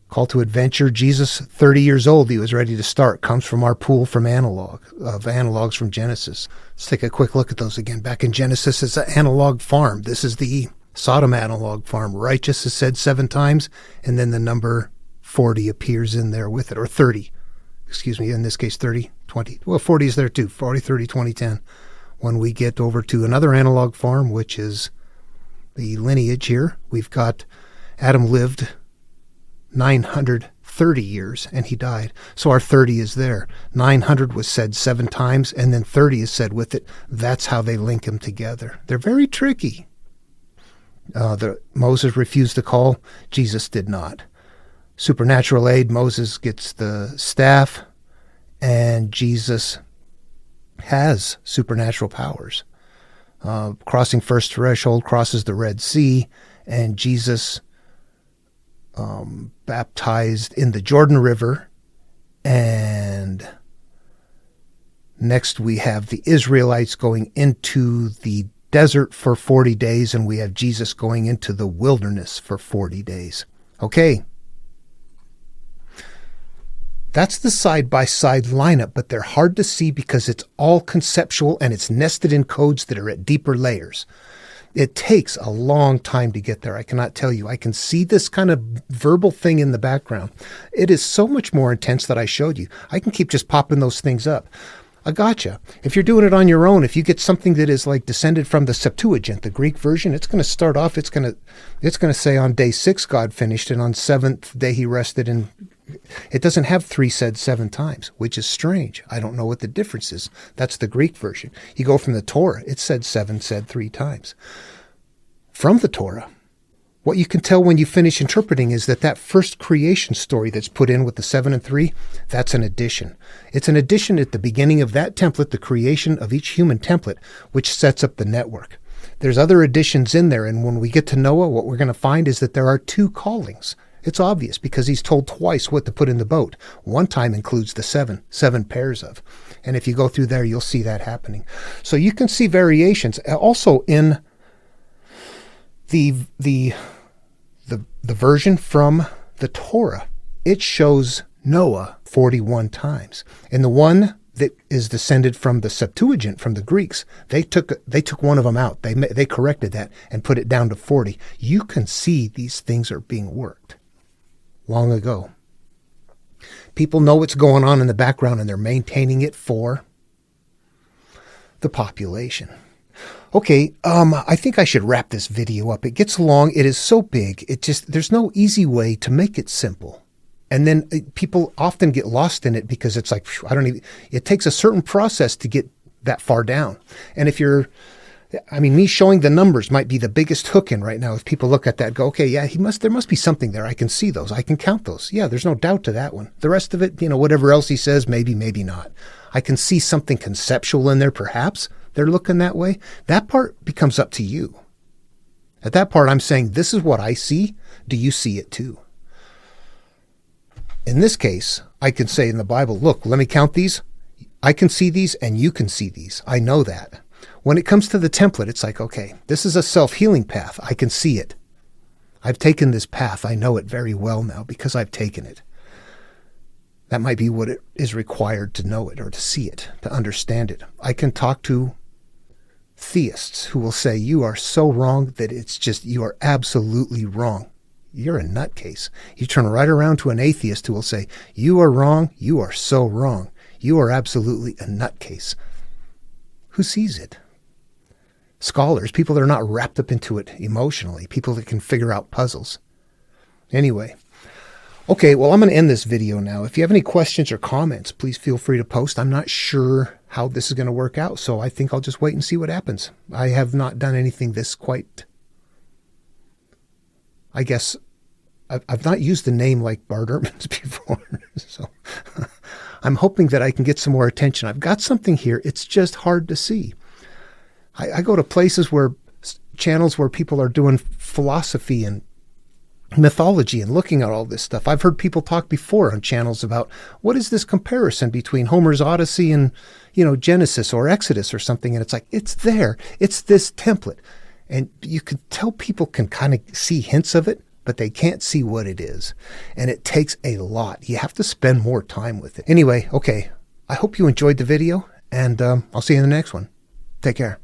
Call to adventure, Jesus, 30 years old, he was ready to start, comes from our pool of analogs from Genesis. Let's take a quick look at those again. Back in Genesis, it's an analog farm. This is the Sodom analog farm. Righteous is said 7 times, and then the number 40 appears in there with it, or 30. Excuse me, in this case 30, 20. Well, 40 is there too, 40, 30, 20, 10. When we get over to another analog farm, which is the lineage here, we've got Adam lived 930 years and he died. So our 30 is there. 900 was said 7 times and then 30 is said with it. That's how they link them together. They're very tricky. Moses refused to call. Jesus did not. Supernatural aid, Moses gets the staff, and Jesus has supernatural powers. Crossing first threshold, crosses the Red Sea, and Jesus baptized in the Jordan River. And next we have the Israelites going into the desert for 40 days, and we have Jesus going into the wilderness for 40 days. Okay. That's the side-by-side lineup, but they're hard to see because it's all conceptual and it's nested in codes that are at deeper layers. It takes a long time to get there. I cannot tell you. I can see this kind of verbal thing in the background. It is so much more intense that I showed you. I can keep just popping those things up. I gotcha. If you're doing it on your own, if you get something that is like descended from the Septuagint, the Greek version, it's going to start off, it's going to say on day 6 God finished, and on 7th day he rested, and it doesn't have 3 said 7 times, which is strange. I don't know what the difference is. That's the Greek version. You go from the Torah, it said 7 said 3 times. From the Torah, What you can tell when you finish interpreting is that first creation story that's put in with the 7 and 3, that's an addition. It's an addition at the beginning of that template, the creation of each human template, which sets up the network. There's other additions in there, and when we get to Noah, what we're going to find is that there are 2 callings. It's obvious because he's told twice what to put in the boat. One time includes the seven pairs of. And if you go through there, you'll see that happening. So you can see variations. Also in the version from the Torah, it shows Noah 41 times. And the one that is descended from the Septuagint, from the Greeks, they took one of them out. They corrected that and put it down to 40. You can see these things are being worked long ago. People know what's going on in the background, and they're maintaining it for the population. Okay, I think I should wrap this video up. It gets long. It is so big. There's no easy way to make it simple. And then people often get lost in it because it's like, it takes a certain process to get that far down. And me showing the numbers might be the biggest hook in right now. If people look at that and go, okay, yeah, there must be something there. I can see those. I can count those. Yeah, there's no doubt to that one. The rest of it, whatever else he says, maybe not. I can see something conceptual in there, perhaps. They're looking that way. That part becomes up to you. At that part, I'm saying, this is what I see. Do you see it too? In this case, I can say in the Bible, look, let me count these. I can see these and you can see these. I know that. When it comes to the template, it's like, okay, this is a self-healing path. I can see it. I've taken this path. I know it very well now because I've taken it. That might be what it is required to know it or to see it, to understand it. I can talk to theists who will say, you are so wrong that you are absolutely wrong. You're a nutcase. You turn right around to an atheist who will say, you are wrong. You are so wrong. You are absolutely a nutcase. Who sees it? Scholars, people that are not wrapped up into it emotionally, people that can figure out puzzles. Anyway, okay, well, I'm going to end this video now. If you have any questions or comments, please feel free to post. I'm not sure how this is going to work out, so I think I'll just wait and see what happens. I have not done anything this quite... I guess I've not used the name like Bart Ehrman's before, so I'm hoping that I can get some more attention. I've got something here. It's just hard to see. I go to places channels where people are doing philosophy and mythology and looking at all this stuff. I've heard people talk before on channels about what is this comparison between Homer's Odyssey and, Genesis or Exodus or something. And it's like, it's there. It's this template. And you can tell people can kind of see hints of it, but they can't see what it is. And it takes a lot. You have to spend more time with it. Anyway, okay. I hope you enjoyed the video, and I'll see you in the next one. Take care.